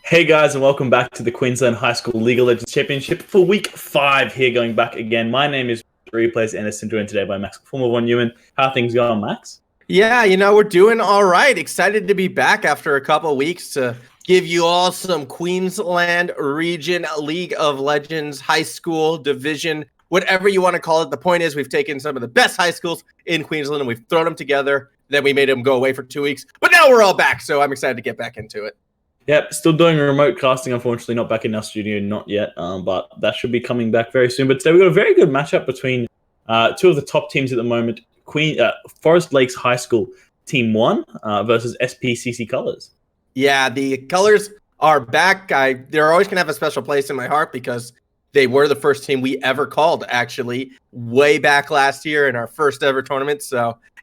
Hey guys, and welcome back to the Queensland High School League of Legends Championship for week 5 here, going back again. My name is Replays Anderson, joined today by Max Former Von Newman. How are things going, Max? Yeah, we're doing all right. Excited to be back after a couple of weeks to give you all some Queensland Region League of Legends High School Division, whatever you want to call it. The point is we've taken some of the best high schools in Queensland and we've thrown them together. Then we made them go away for 2 weeks. But now we're all back, so I'm excited to get back into it. Yep, still doing remote casting, unfortunately, not back in our studio, not yet, but that should be coming back very soon. But today we've got a very good matchup between two of the top teams at the moment, Forest Lakes High School Team 1 versus SPCC Colours. Yeah, the Colours are back. They're always going to have a special place in my heart because they were the first team we ever called, actually, way back last year in our first ever tournament.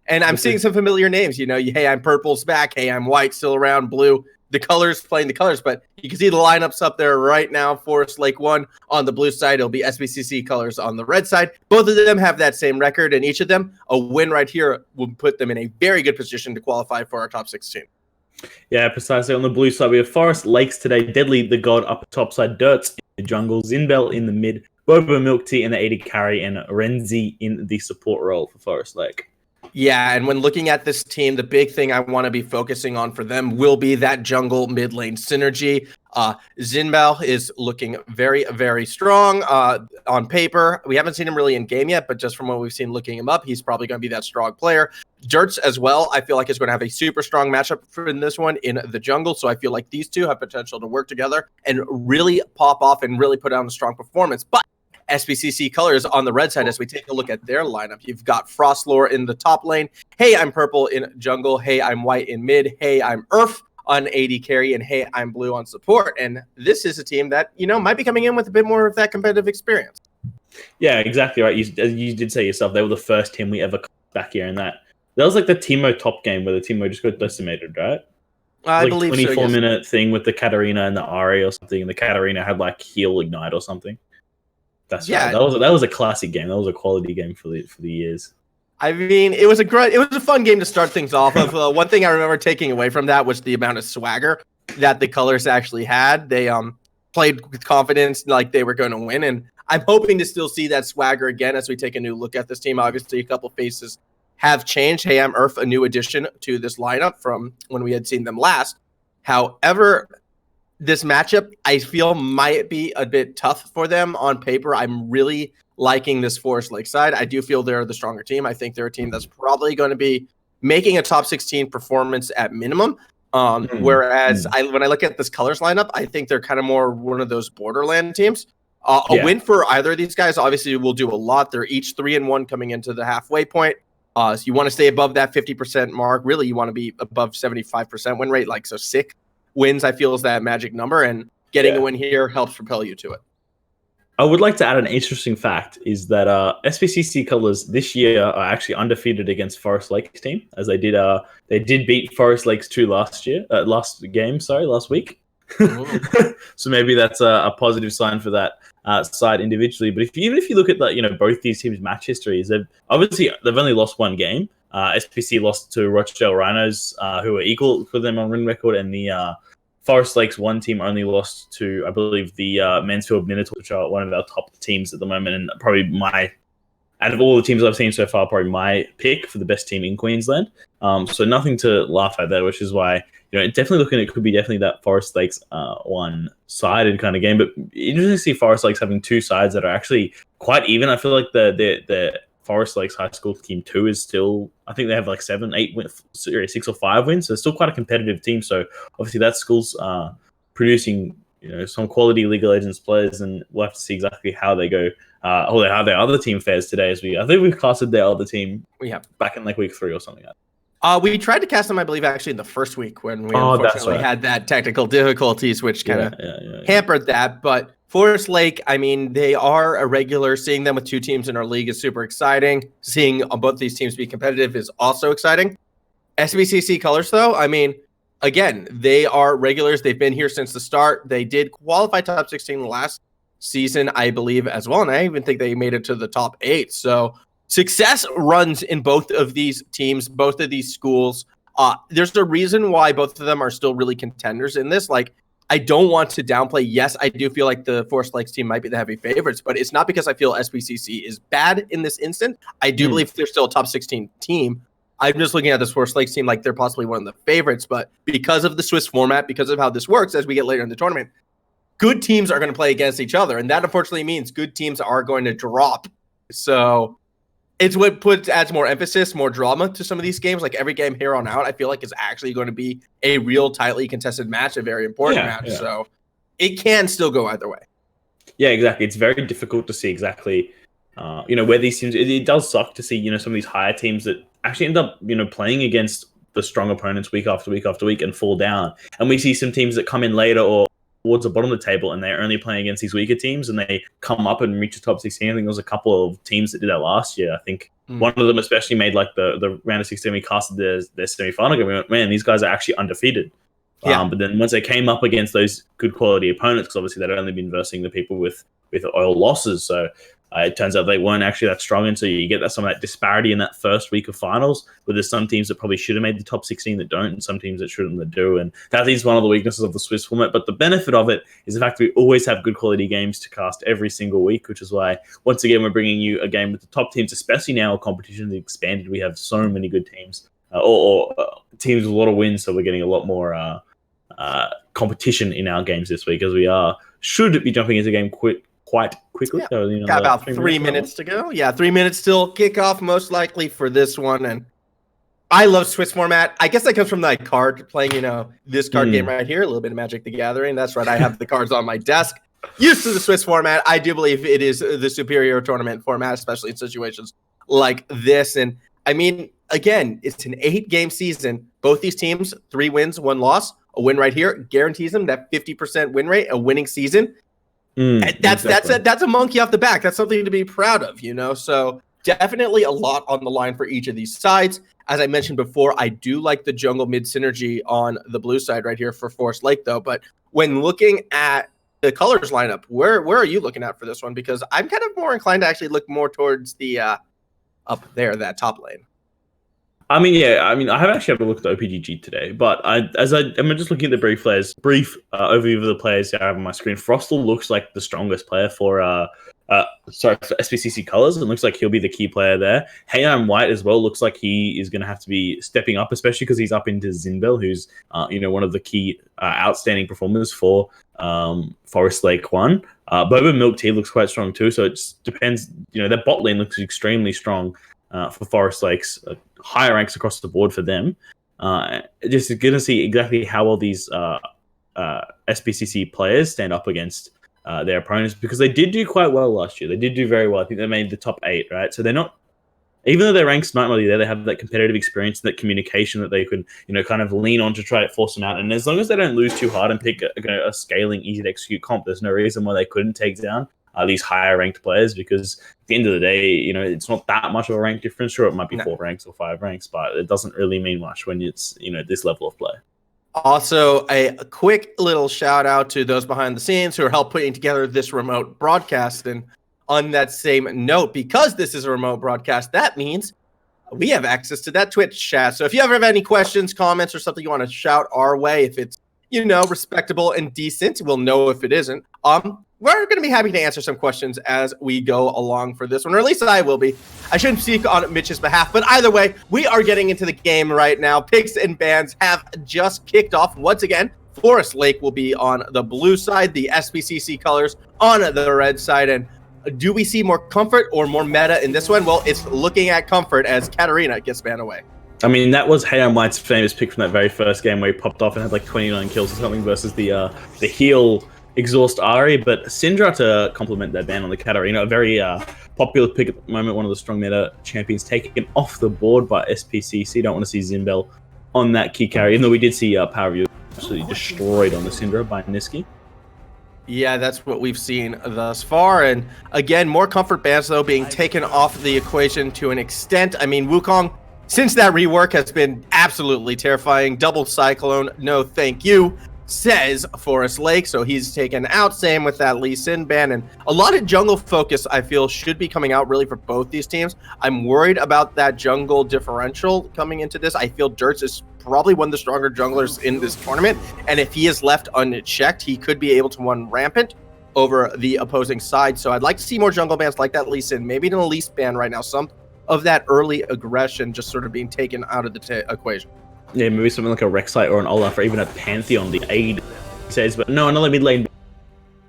And I'm seeing some familiar names. Heyimurple's back, heyimwhite still around, blue. The Colours playing the Colours, but you can see the lineups up there right now. Forest Lake 1 on the blue side. It'll be SPCC Colours on the red side. Both of them have that same record, and each of them, a win right here will put them in a very good position to qualify for our top 16. Yeah, precisely. On the blue side, we have Forest Lakes today, DeadlyTheGod up top side, Dirts in the jungle, XInbel in the mid, BobaMilkTea in the AD carry, and Renzhe in the support role for Forest Lake. Yeah, and when looking at this team, the big thing I want to be focusing on for them will be that jungle mid lane synergy. XInbel is looking very, very strong on paper. We haven't seen him really in game yet, but just from what we've seen looking him up, he's probably going to be that strong player. Dirts as well, I feel like is going to have a super strong matchup in this one in the jungle. So I feel like these two have potential to work together and really pop off and really put out a strong performance. But SPCC Colours on the red side, as we take a look at their lineup, you've got Frostlore in the top lane. Hey, I'm purple in jungle. Hey, I'm white in mid. Hey, I'm Earth on AD carry. And hey, I'm blue on support. And this is a team that, might be coming in with a bit more of that competitive experience. Yeah, exactly right. You did say yourself, they were the first team we ever caught back here in that. That was like the Teemo top game where the Teemo just got decimated, right? I believe 24-minute thing with the Katarina and the Ahri or something. And the Katarina had like heal ignite or something. That's right. That was a classic game. That was a quality game for the years. I mean, it was a fun game to start things off of. One thing I remember taking away from that was the amount of swagger that the Colours actually had. They played with confidence, like they were going to win, and I'm hoping to still see that swagger again as we take a new look at this team. Obviously, a couple faces have changed. heyimurf, a new addition to this lineup from when we had seen them last. However, this matchup, I feel, might be a bit tough for them on paper. I'm really liking this Forest Lake side. I do feel they're the stronger team. I think they're a team that's probably going to be making a top 16 performance at minimum. Whereas when I look at this Colours lineup, I think they're kind of more one of those borderland teams. A win for either of these guys obviously will do a lot. They're each 3-1 coming into the halfway point. So you want to stay above that 50% mark. Really, you want to be above 75% win rate. So 6 wins, I feel, is that magic number, and getting a win here helps propel you to it. I would like to add an interesting fact is that SPCC Colours this year are actually undefeated against Forest Lakes team, as they did beat Forest Lakes 2 last week. So maybe that's a positive sign for that side individually. But even if you look at both these teams' match histories, they've only lost 1 game. SPC lost to Rochdale Rhinos, who are equal for them on win record, and the Forest Lakes 1 team only lost to, I believe, the Mansfield Minotaurs, which are one of our top teams at the moment, and probably out of all the teams I've seen so far, probably my pick for the best team in Queensland. So nothing to laugh at there, which is why it could be definitely that Forest Lakes one-sided kind of game. But interesting to see Forest Lakes having 2 sides that are actually quite even. I feel like the Forest Lakes High School Team 2 is still, I think they have like 7, 8 wins, 6 or 5 wins. So it's still quite a competitive team. So obviously that school's producing some quality League of Legends players, and we'll have to see exactly how they go, how their other team fares today. I think we've casted their other team back in like week 3 or something like that. We tried to cast them, I believe, actually in the first week when we unfortunately had that technical difficulties, which kind of hampered that. But Forest Lake, I mean, they are a regular. Seeing them with 2 teams in our league is super exciting. Seeing both these teams be competitive is also exciting. SPCC Colours, though, I mean, again, they are regulars. They've been here since the start. They did qualify top 16 last season, I believe, as well. And I even think they made it to the top 8. So success runs in both of these teams, both of these schools. There's a reason why both of them are still really contenders in this. I don't want to downplay. Yes, I do feel like the Forest Lakes team might be the heavy favorites, but it's not because I feel SPCC is bad in this instant. I do believe they're still a top 16 team. I'm just looking at this Forest Lakes team like they're possibly one of the favorites, but because of the Swiss format, because of how this works as we get later in the tournament, good teams are going to play against each other, and that unfortunately means good teams are going to drop. So it's what adds more emphasis, more drama to some of these games. Like every game here on out, I feel like is actually going to be a real tightly contested match, a very important match. Yeah. So it can still go either way. Yeah, exactly. It's very difficult to see exactly, where these teams. It does suck to see, some of these higher teams that actually end up, playing against the strong opponents week after week after week and fall down. And we see some teams that come in later or towards the bottom of the table and they're only playing against these weaker teams and they come up and reach the top 16. I think there was a couple of teams that did that last year. I think one of them especially made like the round of 16. We casted their semi-final game. We went, man, these guys are actually undefeated. Yeah. But then once they came up against those good quality opponents, because obviously they'd only been versing the people with oil losses. So it turns out they weren't actually that strong. And so you get some of that disparity in that first week of finals, where there's some teams that probably should have made the top 16 that don't, and some teams that shouldn't that do. And that is one of the weaknesses of the Swiss format. But the benefit of it is the fact that we always have good quality games to cast every single week, which is why, once again, we're bringing you a game with the top teams, especially now competition has expanded. We have so many good teams, or teams with a lot of wins. So we're getting a lot more competition in our games this week, as we should be jumping into the game quite quickly. Yeah. So, got about 3 minutes to go. Yeah, 3 minutes till kickoff, most likely for this one. And I love Swiss format. I guess that comes from like card playing, this card game right here, a little bit of Magic the Gathering. That's right. I have the cards on my desk. Used to the Swiss format. I do believe it is the superior tournament format, especially in situations like this. And I mean, again, it's an 8-game season. Both these teams, 3 wins, 1 loss. A win right here guarantees them that 50% win rate, a winning season. That's a monkey off the back. That's something to be proud of, So definitely a lot on the line for each of these sides. As I mentioned before, I do like the jungle mid synergy on the blue side right here for Forest Lake, though. But when looking at the colors lineup, where are you looking at for this one? Because I'm kind of more inclined to actually look more towards the up there, that top lane. I haven't actually had a look at the OPGG today, but I'm just looking at the brief overview of the players I have on my screen. Frostlore looks like the strongest player for SPCC Colours, and looks like he'll be the key player there. heyimwhite as well looks like he is going to have to be stepping up, especially because he's up into XInbel, who's one of the key outstanding performers for Forest Lake 1. BobaMilkTea looks quite strong too, so it depends. That bot lane looks extremely strong for Forest Lakes. Higher ranks across the board for them. Just going to see exactly how all these SPCC players stand up against their opponents, because they did do quite well last year. They did do very well. I think they made the top 8, right? So they're not, even though their ranks might not be there, they have that competitive experience, that communication that they can, kind of lean on to try to force them out. And as long as they don't lose too hard and pick a scaling, easy to execute comp, there's no reason why they couldn't take down these higher ranked players, because at the end of the day, it's not that much of a rank difference. Sure, it might be 4 ranks or 5 ranks, but it doesn't really mean much when it's, this level of play. Also, a quick little shout out to those behind the scenes who are helping putting together this remote broadcast. And on that same note, because this is a remote broadcast, that means we have access to that Twitch chat. So if you ever have any questions, comments, or something you want to shout our way, if it's, respectable and decent, we'll know if it isn't. We're going to be happy to answer some questions as we go along for this one, or at least I will be. I shouldn't speak on Mitch's behalf, but either way, we are getting into the game right now. Picks and bans have just kicked off. Once again, Forest Lake will be on the blue side, the SPCC Colours on the red side. And do we see more comfort or more meta in this one? Well, it's looking at comfort as Katarina gets banned away. That was heyimwhite's famous pick from that very first game where he popped off and had like 29 kills or something versus the heal exhaust Ari. But Syndra to complement that ban on the Katarina, a very popular pick at the moment, one of the strong meta champions taken off the board by SPCC. Don't want to see XInbel on that key carry, even though we did see Power View absolutely destroyed on the Syndra by Niski. Yeah, that's what we've seen thus far. And again, more comfort bans, though, being taken off the equation to an extent. Wukong, since that rework, has been absolutely terrifying. Double Cyclone, no thank you. says Forest Lake. So he's taken out. Same with that Lee Sin ban. And a lot of jungle focus, I feel, should be coming out really for both these teams. I'm worried about that jungle differential coming into this. I feel Dirts is probably one of the stronger junglers in this tournament. And if he is left unchecked, he could be able to run rampant over the opposing side. So I'd like to see more jungle bans like that Lee Sin. Maybe an Elise ban right now. Some of that early aggression just sort of being taken out of the equation. Yeah, maybe something like a Rek'Sai or an Olaf or even a Pantheon, the aid says, but no, another mid lane.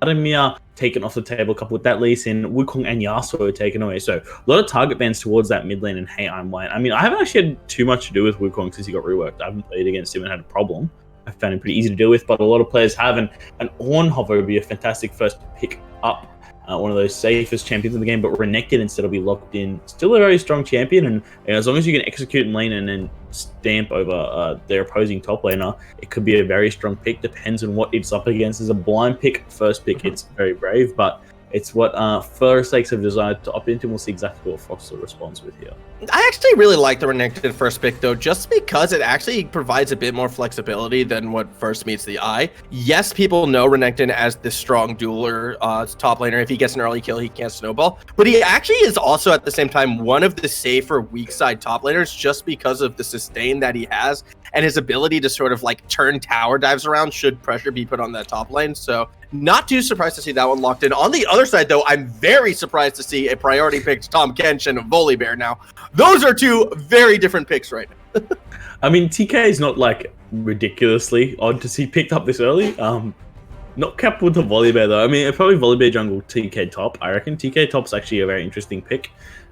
Adamir taken off the table, coupled with that Lee Sin, Wukong and Yasuo taken away. So a lot of target bans towards that mid lane and heyimwhite. I mean, I haven't actually had too much to do with Wukong since he got reworked. I haven't played against him and had a problem. I found him pretty easy to deal with, but a lot of players have, and an Ornhover would be a fantastic first pick up. One of those safest champions in the game, but Renekton instead will be locked in. Still a very strong champion, and as long as you can execute in lane and then stamp over their opposing top laner, it could be a very strong pick. Depends on what it's up against. As a blind pick, first pick, it's very brave, but it's what Forest Lakes have decided to opt into. We'll see exactly what Frostlore responds with here. I actually really like the Renekton first pick, though, just because it actually provides a bit more flexibility than what first meets the eye. Yes, people know Renekton as the strong dueler top laner. If he gets an early kill, he can't snowball. But he actually is also, at the same time, one of the safer weak side top laners just because of the sustain that he has and his ability to sort of like turn tower dives around should pressure be put on that top lane. So not too surprised to see that one locked in. On the other side, though, I'm very surprised to see a priority pick Tahm Kench and a Volibear now. Those are two very different picks right now. I mean, TK is not like ridiculously odd to see picked up this early. Not capped with the Volibear though. I mean, probably Volibear jungle TK top. I reckon TK top's actually a very interesting pick.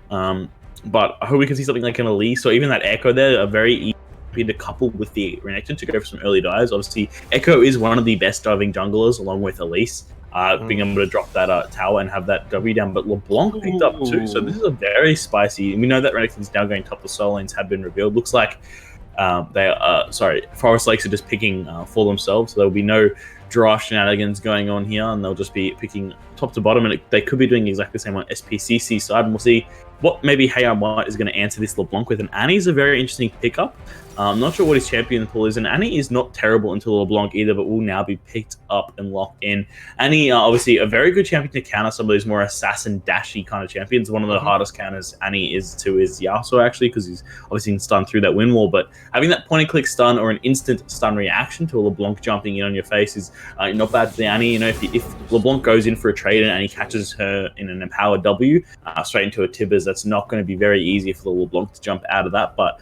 But I hope we can see something like an Elise or even that Ekko there, a very easy to couple with the Renekton to go for some early dives. Obviously, Ekko is one of the best diving junglers along with Elise. Being able to drop that tower and have that W down, but LeBlanc picked up too, so this is a very spicy. We know that Renekton's now going top. The solo lanes have been revealed. Looks like Forest Lakes are just picking for themselves, so there will be no draft shenanigans going on here, and they'll just be picking top to bottom, and they could be doing exactly the same on SPCC side, and we'll see what maybe heyimwhite is going to answer this LeBlanc with. And Annie's a very interesting pickup. I'm not sure what his champion pool is, and Annie is not terrible until LeBlanc either, but will now be picked up and locked in. Annie, obviously, a very good champion to counter some of those more assassin dashy kind of champions. One of the hardest counters Annie is Yasuo, actually, because he's obviously stunned through that wind wall, but having that point-and-click stun or an instant stun reaction to a LeBlanc jumping in on your face is not bad for the Annie. You know, if LeBlanc goes in for a trade and Annie catches her in an empowered W straight into a Tibbers, that's not going to be very easy for the LeBlanc to jump out of that, but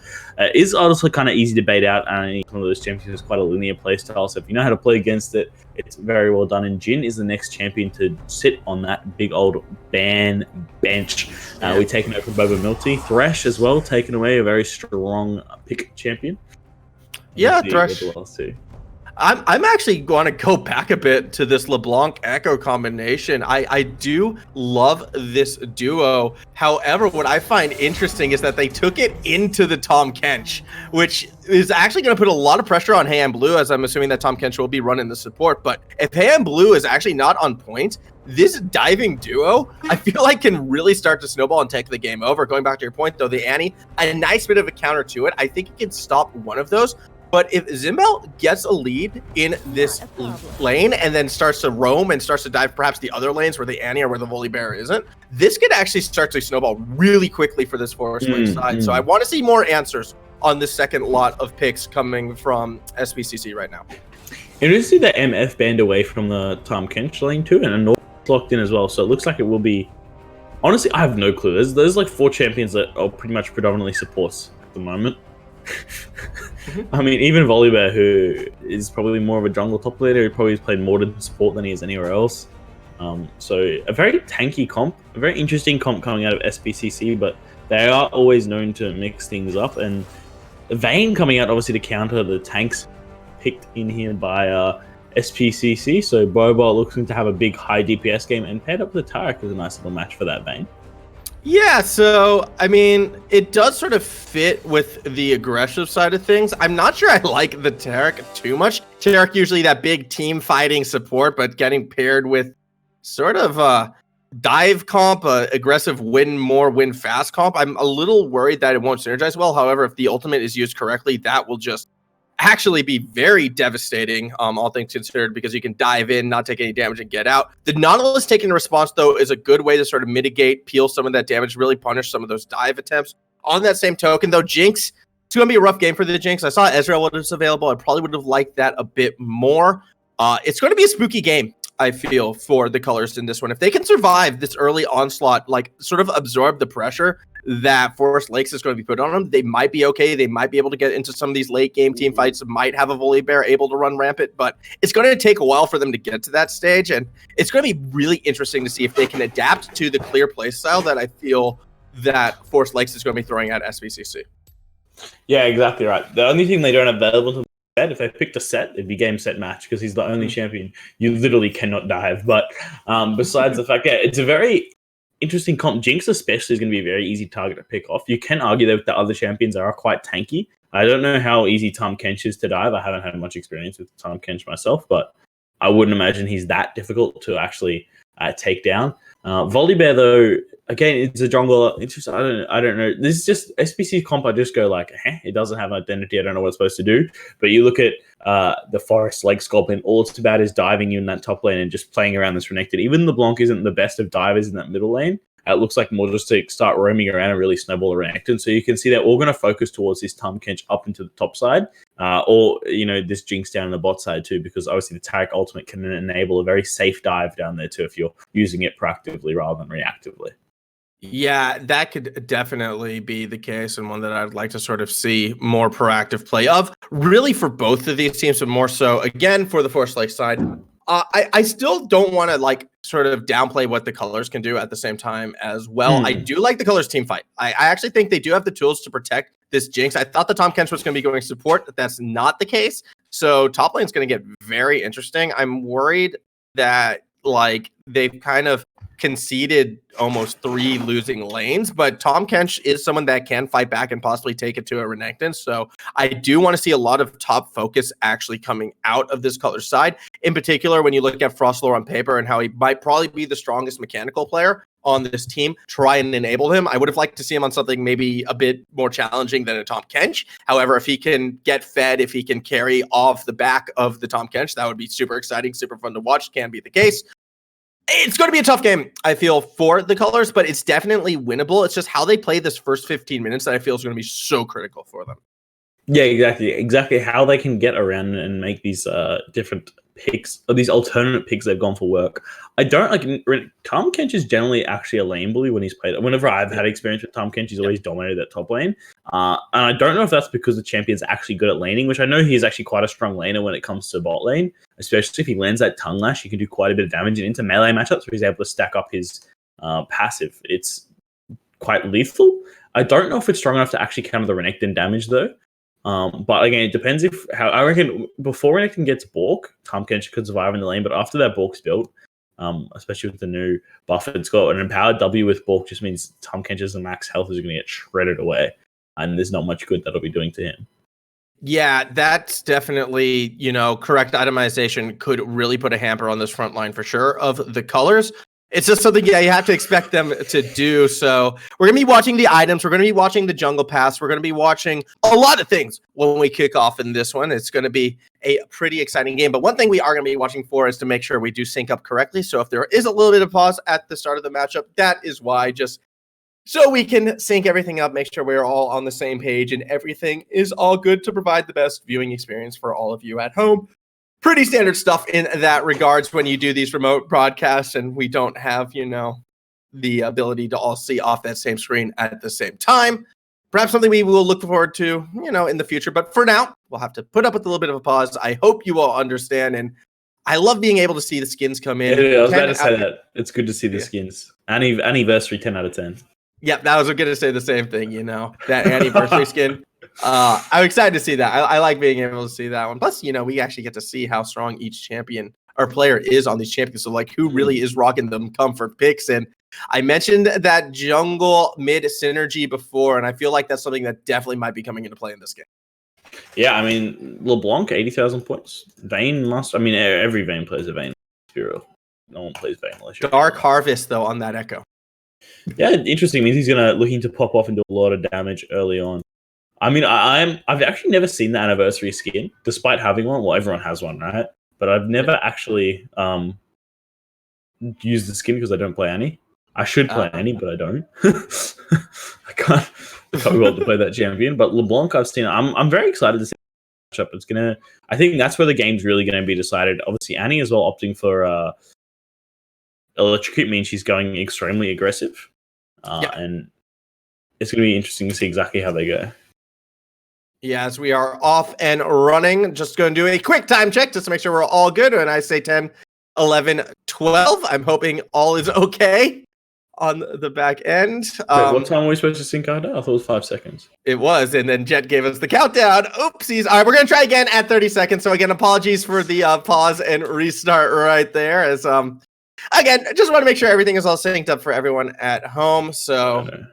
is also kind of easy to bait out. And one of those champions is quite a linear playstyle, so if you know how to play against it, it's very well done. And Jin is the next champion to sit on that big old ban bench. We've taken over BobaMilkTea. Thresh as well, taken away, a very strong pick champion. Yeah, Thresh. I'm actually going to go back a bit to this LeBlanc Ekko combination. I do love this duo. However, what I find interesting is that they took it into the Tahm Kench, which is actually going to put a lot of pressure on heyimblue, as I'm assuming that Tahm Kench will be running the support. But if heyimblue is actually not on point, this diving duo, I feel like can really start to snowball and take the game over. Going back to your point, though, the Annie, a nice bit of a counter to it. I think it can stop one of those. But if XInbel gets a lead in this lane and then starts to roam and starts to dive perhaps the other lanes where the Annie or where the Volibear isn't, this could actually start to snowball really quickly for this Forest Lake side. So I want to see more answers on the second lot of picks coming from SPCC right now. And we see the MF banned away from the Tahm Kench lane too, and a North locked in as well. So it looks like it will be... Honestly, I have no clue. There's like 4 champions that are pretty much predominantly supports at the moment. I mean, even Volibear, who is probably more of a jungle top laner, he probably has played more to support than he is anywhere else. So a very tanky comp, a very interesting comp coming out of SPCC, but they are always known to mix things up. And Vayne coming out, obviously, to counter the tanks picked in here by SPCC. So Boba looking to have a big high DPS game, and paired up with Taric is a nice little match for that Vayne. Yeah, so, I mean, it does sort of fit with the aggressive side of things. I'm not sure I like the Taric too much. Taric usually that big team fighting support, but getting paired with sort of dive comp, aggressive win fast comp. I'm a little worried that it won't synergize well. However, if the ultimate is used correctly, that will just actually be very devastating, all things considered, because you can dive in, not take any damage, and get out. The Nautilus taking a response, though, is a good way to sort of mitigate, peel some of that damage, really punish some of those dive attempts. On that same token, though, Jinx, it's going to be a rough game for the Jinx. I saw Ezreal was available. I probably would have liked that a bit more. It's going to be a spooky game, I feel, for the Colors in this one. If they can survive this early onslaught, like sort of absorb the pressure that Forest Lakes is going to be put on them, they might be okay. They might be able to get into some of these late game team fights, might have a Volibear able to run rampant, but it's going to take a while for them to get to that stage. And it's going to be really interesting to see if they can adapt to the clear play style that I feel that Forest Lakes is going to be throwing at SPCC. Yeah, exactly right. The only thing they don't have available to them, if they picked a set, it'd be game, set, match, because he's the only champion. You literally cannot dive. But besides the fact, yeah, it's a very interesting comp. Jinx especially is going to be a very easy target to pick off. You can argue that the other champions are quite tanky. I don't know how easy Tahm Kench is to dive. I haven't had much experience with Tahm Kench myself, but I wouldn't imagine he's that difficult to actually take down. Volibear, though, again, it's a jungle. It's just, I don't know. This is just SPC comp. I just go like, it doesn't have an identity. I don't know what it's supposed to do. But you look at the Forest Lake Sculpin, all it's about is diving you in that top lane and just playing around this Renekton. Even LeBlanc isn't the best of divers in that middle lane. It looks like more just to start roaming around and really snowball a Renekton. So you can see that we're going to focus towards this Tahm Kench up into the top side, or this Jinx down in the bot side too, because obviously the Taric ultimate can enable a very safe dive down there too if you're using it proactively rather than reactively. Yeah, that could definitely be the case, and one that I'd like to sort of see more proactive play of, really for both of these teams, but more so, again, for the Forest Lake side. I still don't want to like sort of downplay what the Colors can do at the same time as well. I do like the Colors team fight. I actually think they do have the tools to protect this Jinx. I thought the Tahm Kench was going to be going support, but that's not the case. So top lane's going to get very interesting. I'm worried that like they've kind of conceded almost 3 losing lanes, but Tahm Kench is someone that can fight back and possibly take it to a Renekton. So I do want to see a lot of top focus actually coming out of this Color side. In particular, when you look at Frostlore on paper and how he might probably be the strongest mechanical player on this team, try and enable him. I would have liked to see him on something maybe a bit more challenging than a Tahm Kench. However, if he can get fed, if he can carry off the back of the Tahm Kench, that would be super exciting, super fun to watch. Can be the case. It's going to be a tough game, I feel, for the Colors, but it's definitely winnable. It's just how they play this first 15 minutes that I feel is going to be so critical for them. Yeah, exactly. How they can get around and make these different picks, or these alternate picks they've gone for work. I don't like. Tahm Kench is generally actually a lane bully when he's played. Whenever I've had experience with Tahm Kench, he's always dominated that top lane. And I don't know if that's because the champion's actually good at laning, which I know he's actually quite a strong laner when it comes to bot lane, especially if he lands that tongue lash. He can do quite a bit of damage and into melee matchups where he's able to stack up his passive. It's quite lethal. I don't know if it's strong enough to actually counter the Renekton damage though. But again, it depends how I reckon before Renekton gets Bork, Tahm Kench could survive in the lane, but after that Bork's built, especially with the new buff it's got, an empowered W with Bork just means Tahm Kench's max health is going to get shredded away, and there's not much good that'll be doing to him. Yeah, that's definitely, correct itemization could really put a hamper on this front line for sure of the Colors. It's just something, you have to expect them to do. So we're going to be watching the items. We're going to be watching the jungle pass. We're going to be watching a lot of things when we kick off in this one. It's going to be a pretty exciting game. But one thing we are going to be watching for is to make sure we do sync up correctly. So if there is a little bit of pause at the start of the matchup, that is why, just so we can sync everything up, make sure we're all on the same page and everything is all good to provide the best viewing experience for all of you at home. Pretty standard stuff in that regards when you do these remote broadcasts and we don't have, the ability to all see off that same screen at the same time. Perhaps something we will look forward to, in the future. But for now, we'll have to put up with a little bit of a pause. I hope you all understand. And I love being able to see the skins come in. Yeah, I was about to say that. It's good to see the skins. Anniversary 10 out of 10. Yep, I was going to say the same thing, that anniversary skin. I'm excited to see that. I like being able to see that one. Plus, we actually get to see how strong each champion or player is on these champions. So, like, who really is rocking them comfort picks. And I mentioned that jungle mid synergy before, and I feel like that's something that definitely might be coming into play in this game. Yeah, I mean, LeBlanc, 80,000 points. Vayne every Vayne plays a Vayne. No one plays Vayne unless you're Dark Harvest, though, on that Ekko. Yeah, interesting. Means he's looking to pop off and do a lot of damage early on. I mean, I've actually never seen the anniversary skin, despite having one. Well, everyone has one, right? But I've never actually used the skin because I don't play Annie. I should play Annie, but I don't. I can't be able to play that champion. But LeBlanc, I've seen. I'm very excited to see the matchup. It's gonna. I think that's where the game's really going to be decided. Obviously, Annie as well opting for electrocute means she's going extremely aggressive, and it's going to be interesting to see exactly how they go. Yes, we are off and running. Just going to do a quick time check just to make sure we're all good. And I say 10, 11, 12. I'm hoping all is okay on the back end. Wait, what time were we supposed to sync out? I thought it was 5 seconds. It was, and then Jet gave us the countdown. Oopsies. All right, we're going to try again at 30 seconds. So again, apologies for the pause and restart right there. As again, just want to make sure everything is all synced up for everyone at home. So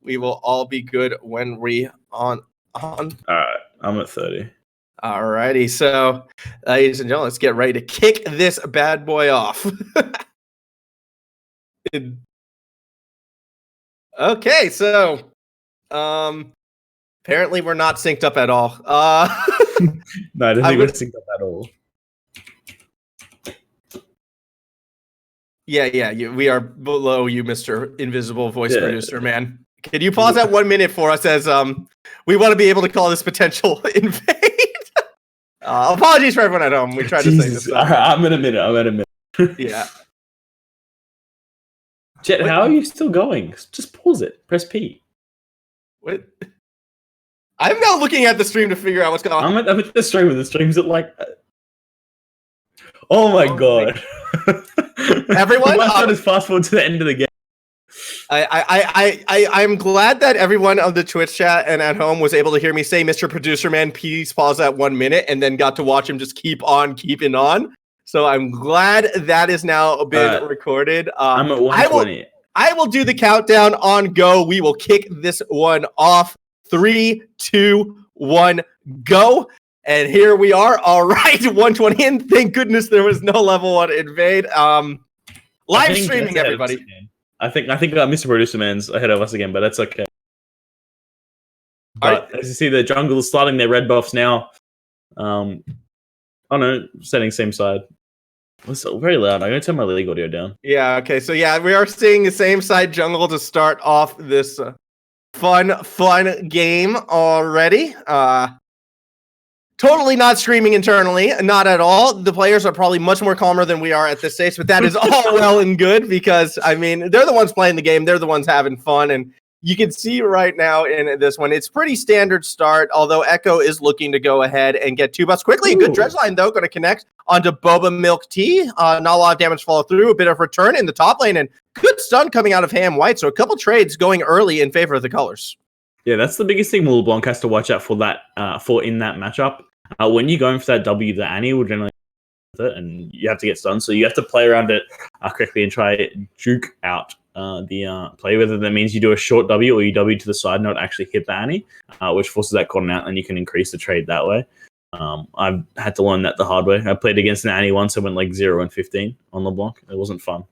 we will all be good when we on. All right, I'm at 30. All righty, so ladies and gentlemen, let's get ready to kick this bad boy off. Okay, so apparently we're not synced up at all. No, I don't think we're synced up at all. Yeah, we are below you, Mr. Invisible Voice Producer, man. Can you pause that 1 minute for us as we want to be able to call this potential invade? Apologies for everyone at home. We tried to say this. I'm at a minute. Yeah. Jet, how are you still going? Just pause it. Press P. What? I'm now looking at the stream to figure out what's going on. I'm at the stream. The stream's at like... Oh my god. Everyone? Just fast forward to the end of the game. I'm glad that everyone on the Twitch chat and at home was able to hear me say, Mr. Producer Man, please pause that 1 minute, and then got to watch him just keep on keeping on. So I'm glad that is now been recorded. I'm at 120. I will do the countdown on go. We will kick this one off. 3, 2, 1, go. And here we are. All right, 120 in. Thank goodness there was no level 1 invade. Live streaming, everybody. I think Mr. Producer Man's ahead of us again, but that's okay. But as you see, the jungle is starting their red buffs now. Oh no, setting same side. It's very loud. I'm going to turn my league audio down. Yeah, okay. So yeah, we are seeing the same side jungle to start off this fun game already. Totally not screaming internally, not at all. The players are probably much more calmer than we are at this stage, but that is all well and good because, I mean, they're the ones playing the game. They're the ones having fun, and you can see right now in this one, it's pretty standard start, although Ekko is looking to go ahead and get 2 buffs quickly. Good dredge line, though, going to connect onto BobaMilkTea. Not a lot of damage follow through, a bit of return in the top lane, and good stun coming out of heyimwhite, so a couple trades going early in favor of the colors. Yeah, that's the biggest thing LeBlanc has to watch out for that in that matchup. When you're going for that W, the Annie will generally it, and you have to get stunned, so you have to play around it quickly and try juke out the play, whether that means you do a short W or you W to the side, not actually hit the Annie, which forces that cotton out, and you can increase the trade that way. I've had to learn that the hard way. I played against an Annie once, I went like 0-15 on LeBlanc. It wasn't fun.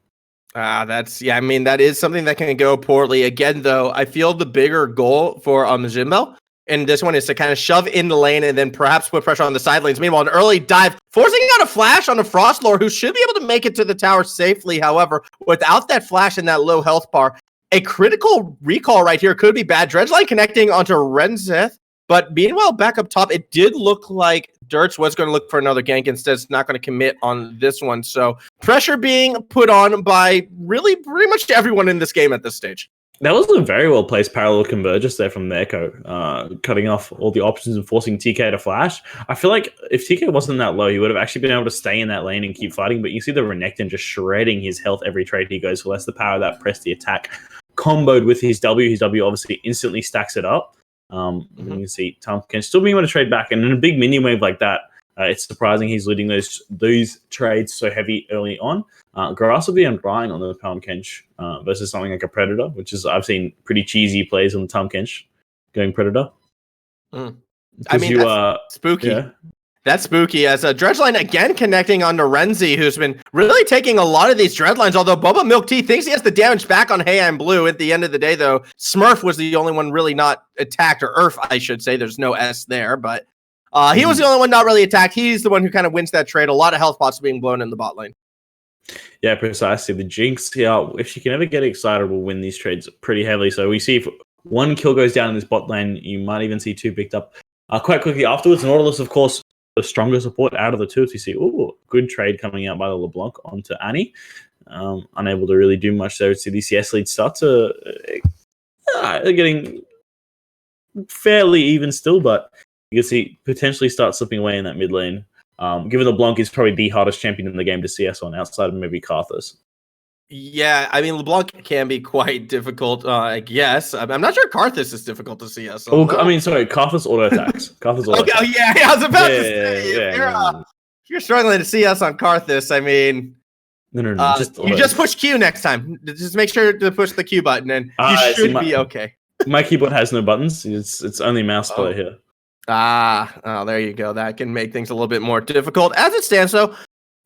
I mean, that is something that can go poorly. Again, though, I feel the bigger goal for XInbel and this one is to kind of shove in the lane and then perhaps put pressure on the side lanes. Meanwhile, an early dive, forcing out a flash on a Frostlore who should be able to make it to the tower safely. However, without that flash and that low health bar, a critical recall right here could be bad. Dredge line connecting onto Renzhe. But meanwhile, back up top, it did look like Dirts was going to look for another gank. Instead, it's not going to commit on this one. So pressure being put on by really pretty much everyone in this game at this stage. That was a very well-placed parallel convergence there from the Ekko, cutting off all the options and forcing TK to flash. I feel like if TK wasn't that low, he would have actually been able to stay in that lane and keep fighting. But you see the Renekton just shredding his health every trade he goes for. That's the power of that press the attack. Comboed with his W. His W obviously instantly stacks it up. You can see Tahm can still be able to trade back. And in a big minion wave like that, it's surprising he's leading those trades so heavy early on. Grass will be undying on the Tahm Kench versus something like a Predator, which is I've seen pretty cheesy plays on the Tahm Kench going Predator. I mean, that's spooky. That's spooky, as a Dredgeline again connecting onto Renzhe, who's been really taking a lot of these Dreadlines, although BobaMilkTea thinks he has the damage back on heyimblue. At the end of the day, though, Smurf was the only one really not attacked, or Earth, I should say. There's no S there, but he was the only one not really attacked. He's the one who kind of wins that trade. A lot of health pots being blown in the bot lane. Yeah, precisely. The Jinx, if she can ever get excited, will win these trades pretty heavily. So we see if one kill goes down in this bot lane, you might even see 2 picked up quite quickly afterwards. Nautilus, of course, the stronger support out of the two. So you see, good trade coming out by the LeBlanc onto Annie. Unable to really do much there. See, the CS leads start to they're getting fairly even still, but you can see potentially start slipping away in that mid lane. Given LeBlanc is probably the hardest champion in the game to CS on, outside of maybe Karthus. Yeah, I mean, LeBlanc can be quite difficult, I guess. I'm not sure Karthus is difficult to CS on. I mean, sorry, Karthus auto attacks. Karthus auto attacks. Oh, yeah, I was about to say, if you're struggling to CS on Karthus, I mean... No. You just push Q next time. Just make sure to push the Q button, and you should be okay. My keyboard has no buttons. It's only mouse play here. There you go. That can make things a little bit more difficult. As it stands, though,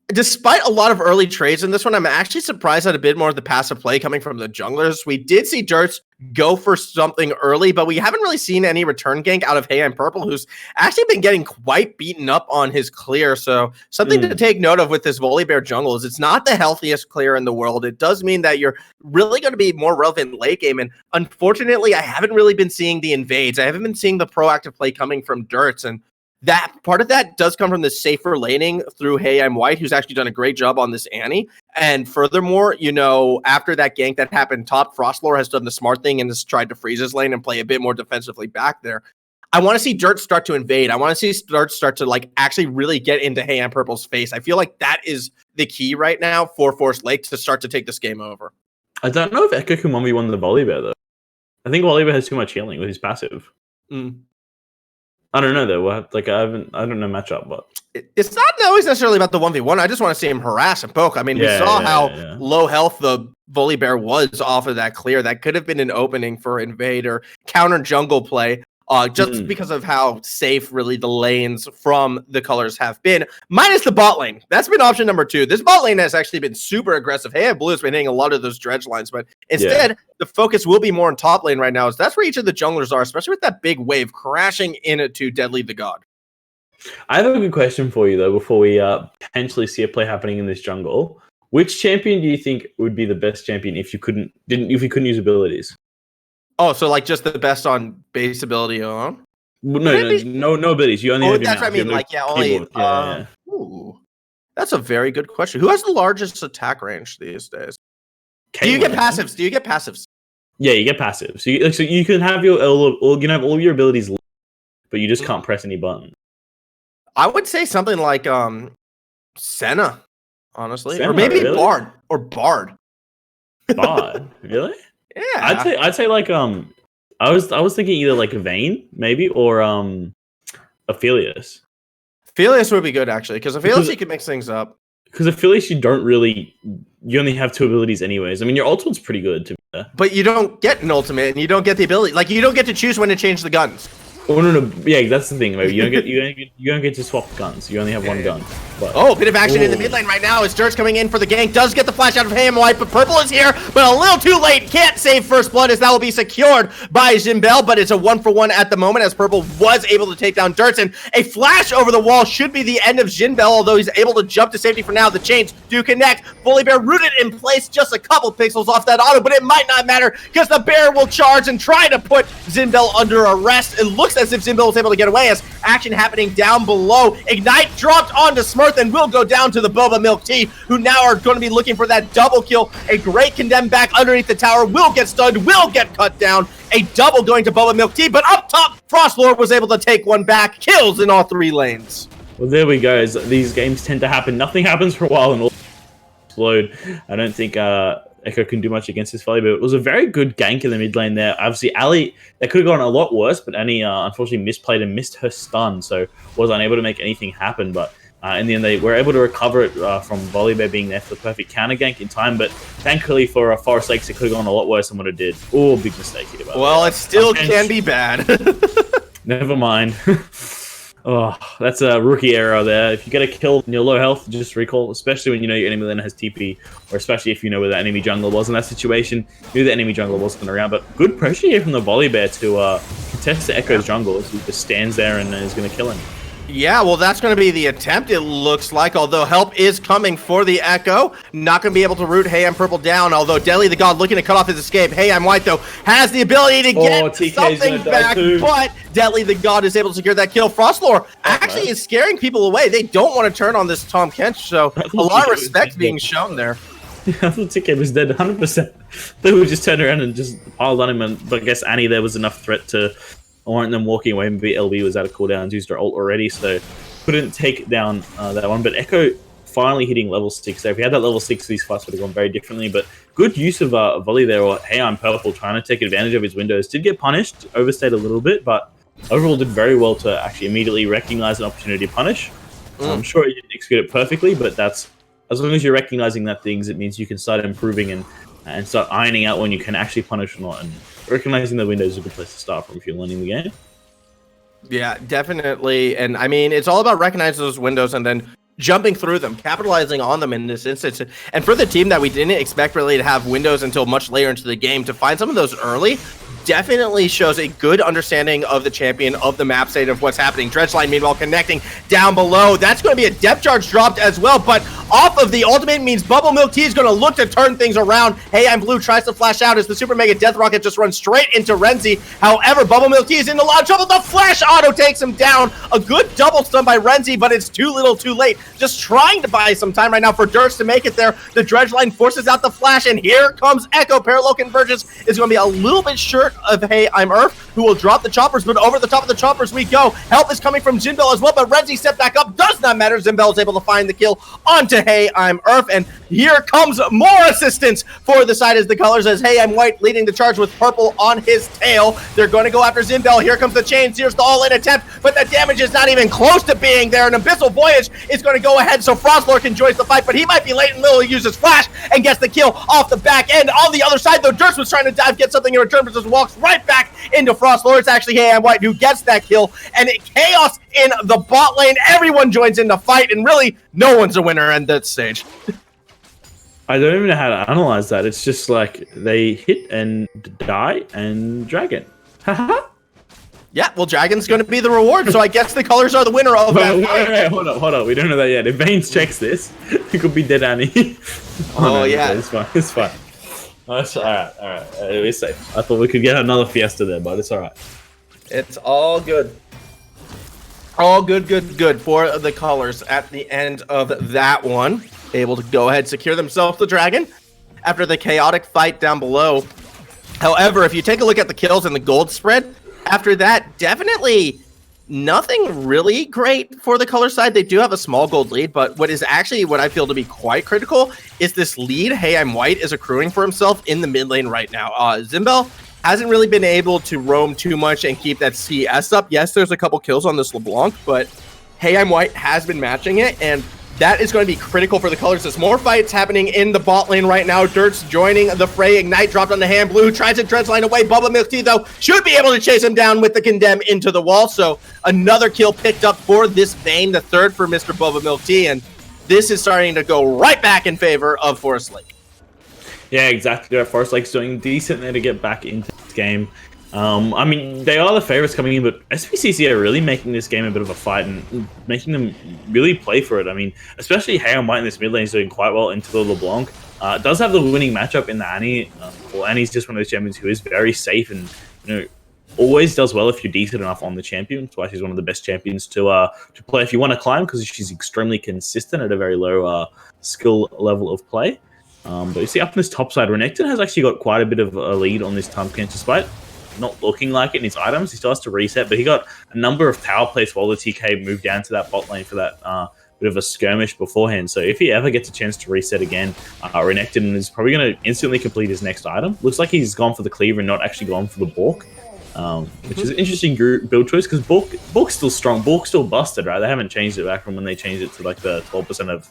despite a lot of early trades in this one, I'm actually surprised at a bit more of the passive play coming from the junglers. We did see Dirts go for something early, but we haven't really seen any return gank out of heyimpurple, who's actually been getting quite beaten up on his clear. So something to take note of with this Volibear jungle is it's not the healthiest clear in the world. It does mean that you're really going to be more relevant late game. And unfortunately, I haven't really been seeing the invades. I haven't been seeing the proactive play coming from Dirts. And that part of that does come from the safer laning through heyimwhite, who's actually done a great job on this Annie. And furthermore, after that gank that happened top, Frostlore has done the smart thing and has tried to freeze his lane and play a bit more defensively back there. I want to see Dirt start to invade. I want to see Dirt start to actually really get into heyimpurple's face. I feel like that is the key right now for Forest Lake to start to take this game over. I don't know if Ekko can 1v1 the Volibear, though. I think Volibear has too much healing with his passive. I don't know though. I don't know matchup, but it's not always necessarily about the 1v1. I just want to see him harass and poke. I mean, we saw how low health the Volibear was off of that clear. That could have been an opening for invade or counter jungle play. Just because of how safe really the lanes from the colors have been, minus the bot lane. That's been option number 2. This bot lane has actually been super aggressive. heyimblue has been hitting a lot of those dredge lines, but instead the focus will be more on top lane right now. As that's where each of the junglers are, especially with that big wave crashing into DeadlyTheGod. I have a good question for you though, before we potentially see a play happening in this jungle. Which champion do you think would be the best champion if you couldn't use abilities? Oh, so just the best on base ability alone? No abilities. You only have your that's mouse. what I mean. Only. Ooh, that's a very good question. Who has the largest attack range these days? Do you get passives? Yeah, you get passives. So you can have all your abilities, but you just can't press any button. I would say something like Senna, honestly, or maybe really? Bard or Bard. Bard, really? Yeah, I'd say I was thinking either Vayne maybe or Aphelios. Aphelios would be good actually because Aphelios you can mix things up. Because Aphelios you only have 2 abilities anyways. I mean your ultimate's pretty good to be fair. But you don't get an ultimate and you don't get the ability. You don't get to choose when to change the guns. Oh no! Yeah, that's the thing. Maybe you don't get to swap guns. You only have one gun. But, bit of action in the mid lane right now as Dirt's coming in for the gank. Does get the flash out of heyimwhite, but purple is here, but a little too late. Can't save first blood as that will be secured by XInbel, but it's a 1-for-1 at the moment as purple was able to take down Dirt's, and a flash over the wall should be the end of XInbel, although he's able to jump to safety for now. The chains do connect. Volibear rooted in place, just a couple pixels off that auto, but it might not matter because the bear will charge and try to put XInbel under arrest. It looks as if XInbel was able to get away as action happening down below. Ignite dropped onto Smurf and will go down to the BobaMilkTea, who now are going to be looking for that double kill. A great condemn back underneath the tower, will get stunned, will get cut down. A double going to BobaMilkTea, but up top, Frostlore was able to take one back. Kills in all 3 lanes. Well, there we go. These games tend to happen. Nothing happens for a while and all explode. I don't think Ekko can do much against this Volibear. It was a very good gank in the mid lane there. Obviously, Ali, that could have gone a lot worse, but Annie unfortunately misplayed and missed her stun, so was unable to make anything happen. But in the end, they were able to recover it from Volibear being there for the perfect counter gank in time. But thankfully for Forest Lakes, it could have gone a lot worse than what it did. Oh, big mistake here. Well, it still can be bad. Never mind. Oh, that's a rookie error there. If you get a kill and you're low health, just recall, especially when you know your enemy lane has TP, or especially if you know where the enemy jungler was in that situation. Knew the enemy jungler wasn't around, but good pressure here from the Volibear to contest the Ekko's jungle as he just stands there and is going to kill him. Yeah, well, that's going to be the attempt, it looks like, although help is coming for the Ekko. Not going to be able to root heyimpurple down, although DeadlyTheGod looking to cut off his escape. heyimwhite, though, has the ability to get something back, but DeadlyTheGod is able to secure that kill. Frostlore actually is scaring people away. They don't want to turn on this Tahm Kench, so a lot of respect being shown there. I thought TK was dead 100%. They would just turn around and just piled on him, but I guess Annie there was enough threat to warrant them walking away. Maybe LB was out of cooldowns, used her ult already, so couldn't take down that one. But Ekko finally hitting level 6 there. If he had that level 6, these fights would have gone very differently, but good use of volley there, or heyimurple trying to take advantage of his windows. Did get punished, overstayed a little bit, but overall did very well to actually immediately recognize an opportunity to punish. I'm sure he didn't execute it perfectly, but that's, as long as you're recognizing that things, it means you can start improving and start ironing out when you can actually punish or not. And recognizing the windows is a good place to start from if you're learning the game. Yeah, definitely. And I mean, it's all about recognizing those windows and then jumping through them, capitalizing on them in this instance. And for the team that we didn't expect really to have windows until much later into the game, to find some of those early definitely shows a good understanding of the champion, of the map state, of what's happening. Dredgeline, meanwhile, connecting down below. That's going to be a depth charge dropped as well, but off of the ultimate means BobaMilkTea is going to look to turn things around. heyimblue tries to flash out as the Super Mega Death Rocket just runs straight into Renzhe. However, BobaMilkTea is in a lot of trouble. The flash auto takes him down. A good double stun by Renzhe, but it's too little too late. Just trying to buy some time right now for Durst to make it there. The Dredgeline forces out the flash, and here comes Ekko. Parallel Convergence is going to be a little bit short of heyimurf, who will drop the choppers, but over the top of the choppers we go. Help is coming from XInbel as well, but Renzhe stepped back up. Does not matter. XInbel is able to find the kill onto heyimurf, and here comes more assistance for the side as the colors, as heyimwhite leading the charge with purple on his tail. They're going to go after XInbel. Here comes the chain. Here's the all-in attempt, but the damage is not even close to being there. An Abyssal Voyage is going to go ahead, so Frostlore can join the fight, but he might be late and Lil uses flash and gets the kill off the back end. On the other side, though, Durst was trying to dive, get something in return, but just walks right back into Frostlore. It's actually heyimwhite who gets that kill, and chaos in the bot lane. Everyone joins in the fight, and really, no one's a winner at that stage. I don't even know how to analyze that. It's just like they hit and die and dragon. Haha. Yeah, well, Dragon's going to be the reward, so I guess the colors are the winner of that. Wait, hold on. We don't know that yet. If Vayne checks this, it could be dead Annie. No, yeah. It's fine. Oh, it's all right. We're safe. I thought we could get another fiesta there, but it's all right. It's all good. All good for the colors at the end of that one. Able to go ahead, secure themselves the dragon after the chaotic fight down below. However, if you take a look at the kills and the gold spread, after that, definitely nothing really great for the color side. They do have a small gold lead, but what I feel to be quite critical is this lead heyimwhite is accruing for himself in the mid lane right now. XInbel hasn't really been able to roam too much and keep that CS up. Yes, there's a couple kills on this LeBlanc, but heyimwhite has been matching it, and that is going to be critical for the colors. There's more fights happening in the bot lane right now. Dirt's joining the fray. Ignite dropped on the hand. Blue tries to Dredgeline away. BobaMilkTea, though, should be able to chase him down with the Condemn into the wall. So another kill picked up for this Vayne, the third for Mr. BobaMilkTea, and this is starting to go right back in favor of Forest Lake. Yeah, exactly. Forest Lake's doing decent there to get back into this game. I mean, they are the favorites coming in, but SPCC are really making this game a bit of a fight and making them really play for it. I mean, especially heyimwhite in this mid lane is doing quite well into the LeBlanc. Does have the winning matchup in the Annie. Well, Annie's just one of those champions who is very safe and, you know, always does well if you're decent enough on the champion. That's why she's one of the best champions to play if you want to climb, because she's extremely consistent at a very low skill level of play. But you see up on this top side, Renekton has actually got quite a bit of a lead on this Tahm Kench, despite not looking like it in his items. He still has to reset, but he got a number of tower plays while the TK moved down to that bot lane for that bit of a skirmish beforehand. So if he ever gets a chance to reset again, Renekton is probably going to instantly complete his next item. Looks like he's gone for the cleaver and not actually gone for the Bork, which is an interesting build choice, because Bork's still strong. Bork's still busted, right? They haven't changed it back from when they changed it to like the 12% of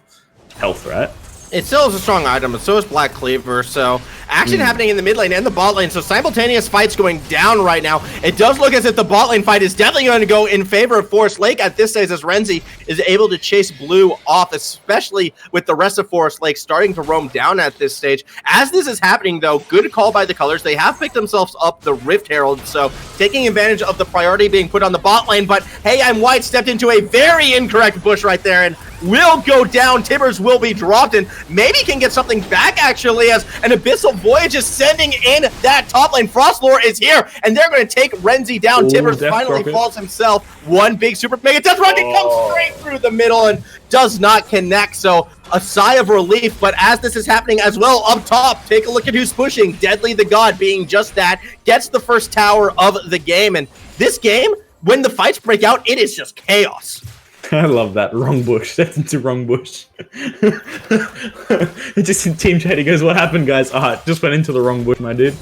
health, right? It still is a strong item, but so is Black Cleaver. So Action happening in the mid lane and the bot lane, so simultaneous fights going down right now. It does look as if the bot lane fight is definitely going to go in favor of Forest Lake at this stage, as Renzhe is able to chase blue off, especially with the rest of Forest Lake starting to roam down at this stage. As this is happening, though, good call by the Colors. They have picked themselves up the Rift Herald, so taking advantage of the priority being put on the bot lane, but heyimwhite stepped into a very incorrect bush right there and will go down. Tibbers will be dropped and maybe can get something back, actually, as an Abyssal Voyage is sending in that top lane. Frostlore is here, and they're going to take Renzhe down. Tibbers finally falls himself. One big super mega death rocket comes straight through the middle and does not connect, so a sigh of relief. But as this is happening as well up top, take a look at who's pushing. DeadlyTheGod being just that, gets the first tower of the game, and this game, when the fights break out, it is just chaos. I love that. Wrong bush. That's into wrong bush. It just in team chat, he goes, what happened, guys? Just went into the wrong bush, my dude.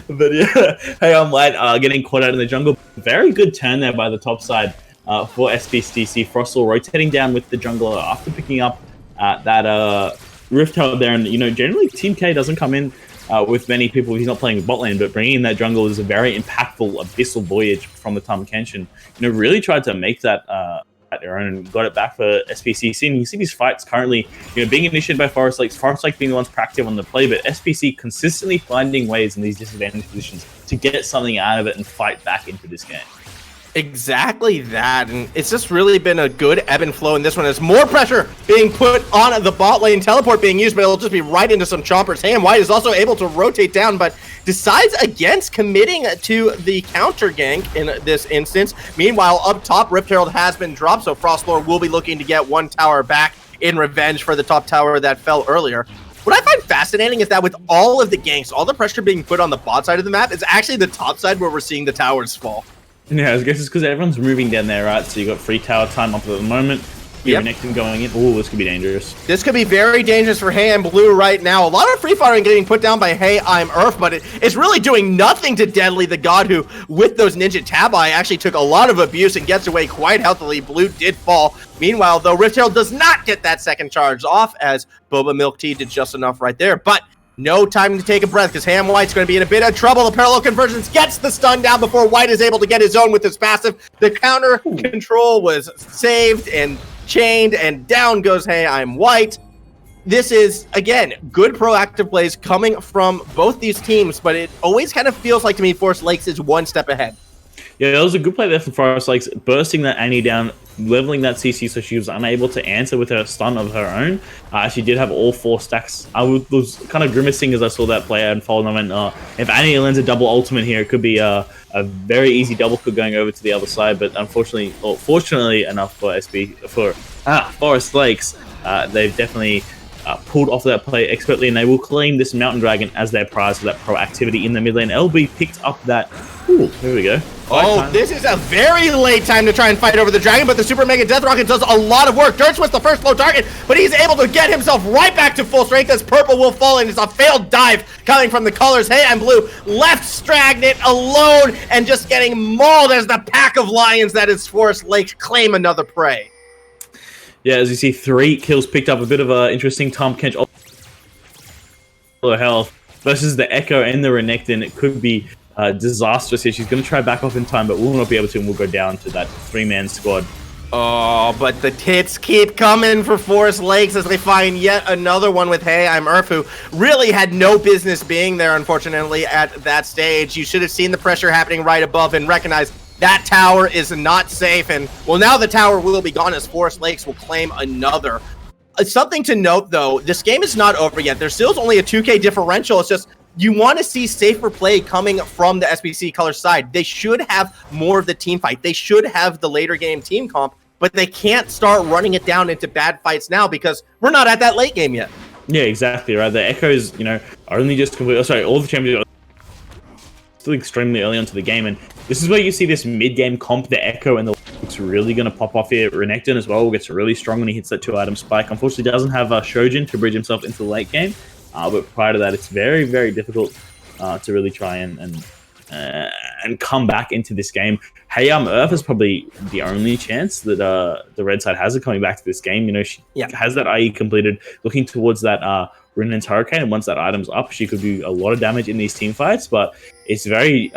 But yeah, heyimwhite getting caught out in the jungle. Very good turn there by the top side for SPCC. Frostlore rotating down with the jungler after picking up that Rift Herald there. And, you know, generally Team K doesn't come in with many people. He's not playing bot lane, but bringing in that jungle is a very impactful Abyssal Voyage from the Tahm Kench, and you know, really tried to make that at their own and got it back for SPCC. And you see these fights currently, you know, being initiated by Forest Lake being the ones proactive on the play, but SPC consistently finding ways in these disadvantaged positions to get something out of it and fight back into this game. Exactly that, and it's just really been a good ebb and flow in this one. There's more pressure being put on the bot lane, teleport being used, but it'll just be right into some chompers. heyimwhite is also able to rotate down, but decides against committing to the counter gank in this instance. Meanwhile, up top, Rift Herald has been dropped, so Frostlore will be looking to get one tower back in revenge for the top tower that fell earlier. What I find fascinating is that with all of the ganks, all the pressure being put on the bot side of the map, is actually the top side where we're seeing the towers fall. Yeah, I guess it's because everyone's moving down there, right? So you got free tower time up at the moment. Renekton going in. Oh, this could be dangerous. This could be very dangerous for heyimblue right now. A lot of free firing getting put down by heyimurf, but it's really doing nothing to DeadlyTheGod, who, with those ninja tabi, actually took a lot of abuse and gets away quite healthily. Blue did fall. Meanwhile, though, Rift Herald does not get that second charge off, as BobaMilkTea did just enough right there. But no time to take a breath, because heyimwhite's going to be in a bit of trouble. The parallel convergence gets the stun down before White is able to get his own with his passive. The counter control was saved and chained, and down goes heyimwhite. This is, again, good proactive plays coming from both these teams, but it always kind of feels like to me Forest Lakes is one step ahead. Yeah, that was a good play there from Forest Lakes, bursting that Annie down, leveling that CC so she was unable to answer with her stun of her own. She did have all 4 stacks. I was kind of grimacing as I saw that play unfold, and I went, if Annie lands a double ultimate here, it could be a very easy double kill going over to the other side. But unfortunately, or fortunately enough for Forest Lakes, they've definitely pulled off that play expertly, and they will claim this Mountain Dragon as their prize for that proactivity in the mid lane. LB picked up that. Ooh, here we go. This is a very late time to try and fight over the dragon, but the Super Mega Death Rocket does a lot of work. Dirt's with the first low target, but he's able to get himself right back to full strength as purple will fall in. It's a failed dive coming from the Colors. heyimblue left stagnant alone and just getting mauled as the pack of lions that is Forest Lake claim another prey. Yeah, as you see, 3 kills picked up. A bit of an interesting Tahm Kench health versus the Ekko and the Renekton. It could be disastrous here. She's going to try back off in time, but will not be able to, and we'll go down to that 3-man squad. Oh, but the hits keep coming for Forest Lakes as they find yet another one with heyimurf, who really had no business being there, unfortunately, at that stage. You should have seen the pressure happening right above and recognized that tower is not safe. And, well, now the tower will be gone as Forest Lakes will claim another. Something to note, though, this game is not over yet. There's still only a 2K differential. It's just you want to see safer play coming from the SPCC Colours side. They should have more of the team fight. They should have the later game team comp, but they can't start running it down into bad fights now because we're not at that late game yet. Yeah, exactly, right. The Echoes, you know, are only just complete. Oh, sorry, all the champions are still extremely early onto the game, and this is where you see this mid-game comp, the Ekko and the it's really going to pop off here. Renekton as well gets really strong when he hits that 2-item spike. Unfortunately, doesn't have Shojin to bridge himself into the late game. But prior to that, it's very, very difficult to really try and and come back into this game. heyimurf is probably the only chance that the red side has of coming back to this game. You know, she has that IE completed, looking towards that Renekton's Hurricane, and once that item's up, she could do a lot of damage in these team fights, but it's very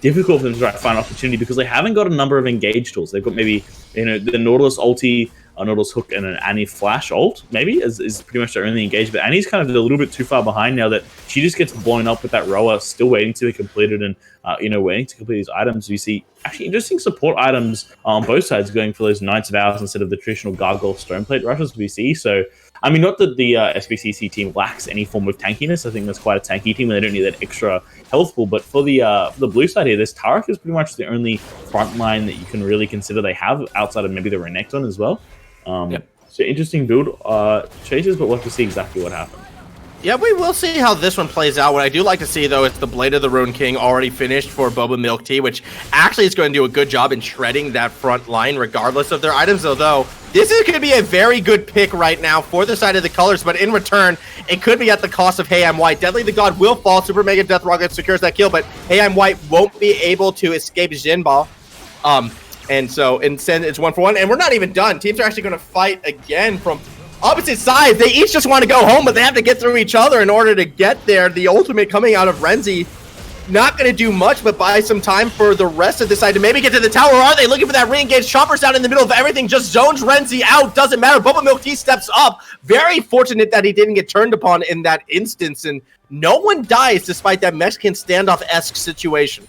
difficult for them to try to find opportunity because they haven't got a number of engage tools. They've got maybe, you know, the Nautilus ulti, Nautilus hook, and an Annie flash ult, maybe, is pretty much their only engage, but Annie's kind of a little bit too far behind now that she just gets blown up with that rower, still waiting to be completed, and, you know, waiting to complete these items. You see actually interesting support items on both sides going for those Knights of Hours instead of the traditional Gargoyle Stoneplate rushes we see, so I mean, not that the SPCC team lacks any form of tankiness. I think that's quite a tanky team, and they don't need that extra health pool. But for the blue side here, this Taric is pretty much the only front line that you can really consider they have outside of maybe the Renekton as well. So interesting build changes, but we'll have to see exactly what happens. Yeah, we will see how this one plays out. What I do like to see, though, is the Blade of the Rune King already finished for BobaMilkTea, which actually is going to do a good job in shredding that front line regardless of their items, although this is going to be a very good pick right now for the side of the colors, but in return, it could be at the cost of heyimwhite. DeadlyTheGod will fall. Super Mega Death Rocket secures that kill, but heyimwhite won't be able to escape XInbel. And so instead, it's 1-for-1, and we're not even done. Teams are actually going to fight again from opposite sides. They each just want to go home, but they have to get through each other in order to get there. The ultimate coming out of Renzhe, not going to do much, but buy some time for the rest of this side to maybe get to the tower. Are they looking for that re-engage? Chopper's down in the middle of everything, just zones Renzhe out. Doesn't matter. BobaMilkTea steps up. Very fortunate that he didn't get turned upon in that instance, and no one dies despite that Mexican standoff-esque situation.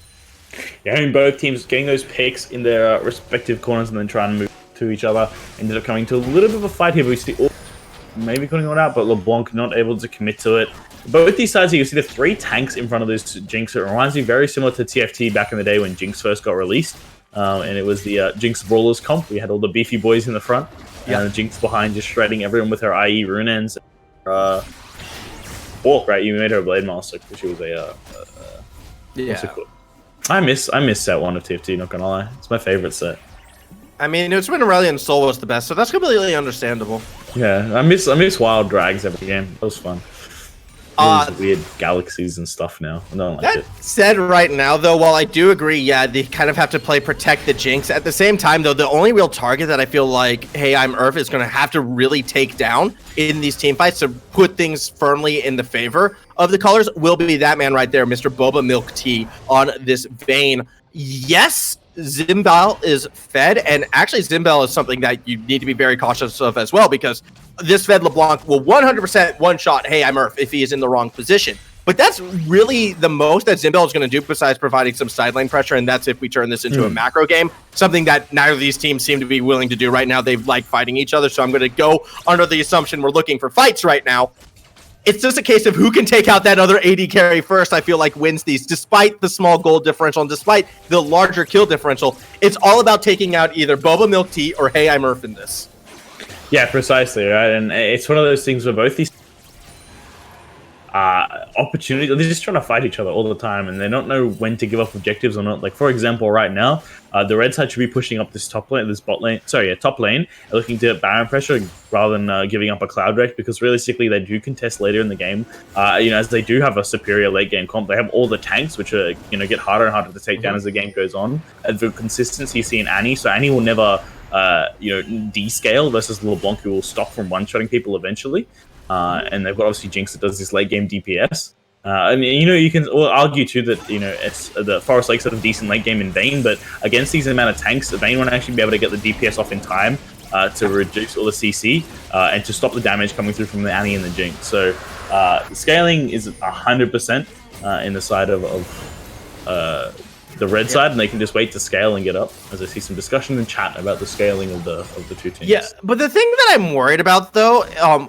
Yeah, I mean, both teams getting those picks in their respective corners and then trying to move to each other ended up coming to a little bit of a fight here. We see maybe putting one out, but LeBlanc not able to commit to it. Both these sides, you can see the 3 tanks in front of this Jinx. It reminds me very similar to TFT back in the day when Jinx first got released. And it was the Jinx Brawlers comp. We had all the beefy boys in the front, and Jinx behind just shredding everyone with her IE rune ends. Walk, right? You made her a Blade Master because she was a... what's it called? I miss set 1 of TFT, not gonna lie. It's my favorite set. I mean, it's when Aurelion Soul was the best, so that's completely understandable. Yeah, I miss Wild Drags every game. That was fun. Weird galaxies and stuff now. I don't like it. That said, right now, though, while I do agree, yeah, they kind of have to play Protect the Jinx. At the same time, though, the only real target that I feel like heyimurf is going to have to really take down in these team fights to put things firmly in the favor of the colors will be that man right there, Mr. BobaMilkTea on this Vayne. Yes, XInbel is fed, and actually XInbel is something that you need to be very cautious of as well, because this fed LeBlanc will 100% one-shot heyimurf if he is in the wrong position. But that's really the most that XInbel is going to do besides providing some sideline pressure, and that's if we turn this into a macro game, something that neither of these teams seem to be willing to do right now. They like fighting each other, so I'm going to go under the assumption we're looking for fights right now. It's just a case of who can take out that other AD carry first, I feel like wins these, despite the small gold differential and despite the larger kill differential. It's all about taking out either BobaMilkTea or heyimurf in this. Yeah, precisely, right? And it's one of those things where both these opportunities, they're just trying to fight each other all the time, and they don't know when to give up objectives or not. Like, for example, right now, the red side should be pushing up this top lane, top lane, looking to Baron pressure rather than giving up a Cloud Wreck, because realistically, they do contest later in the game. You know, as they do have a superior late game comp, they have all the tanks, which are, you know, get harder and harder to take down as the game goes on. And the consistency you see in Annie, so Annie will never, you know, descale versus LeBlanc, who will stop from one-shotting people eventually. And they've got obviously Jinx that does this late game DPS. I mean, you know, you can argue too that, you know, it's the Forest Lakes have a decent late game in Vayne, but against these amount of tanks, Vayne won't actually be able to get the DPS off in time to reduce all the CC and to stop the damage coming through from the Annie and the Jinx. So scaling is 100% in the side of the red side, and they can just wait to scale and get up, as I see some discussion in chat about the scaling of the two teams. Yeah, but the thing that I'm worried about, though,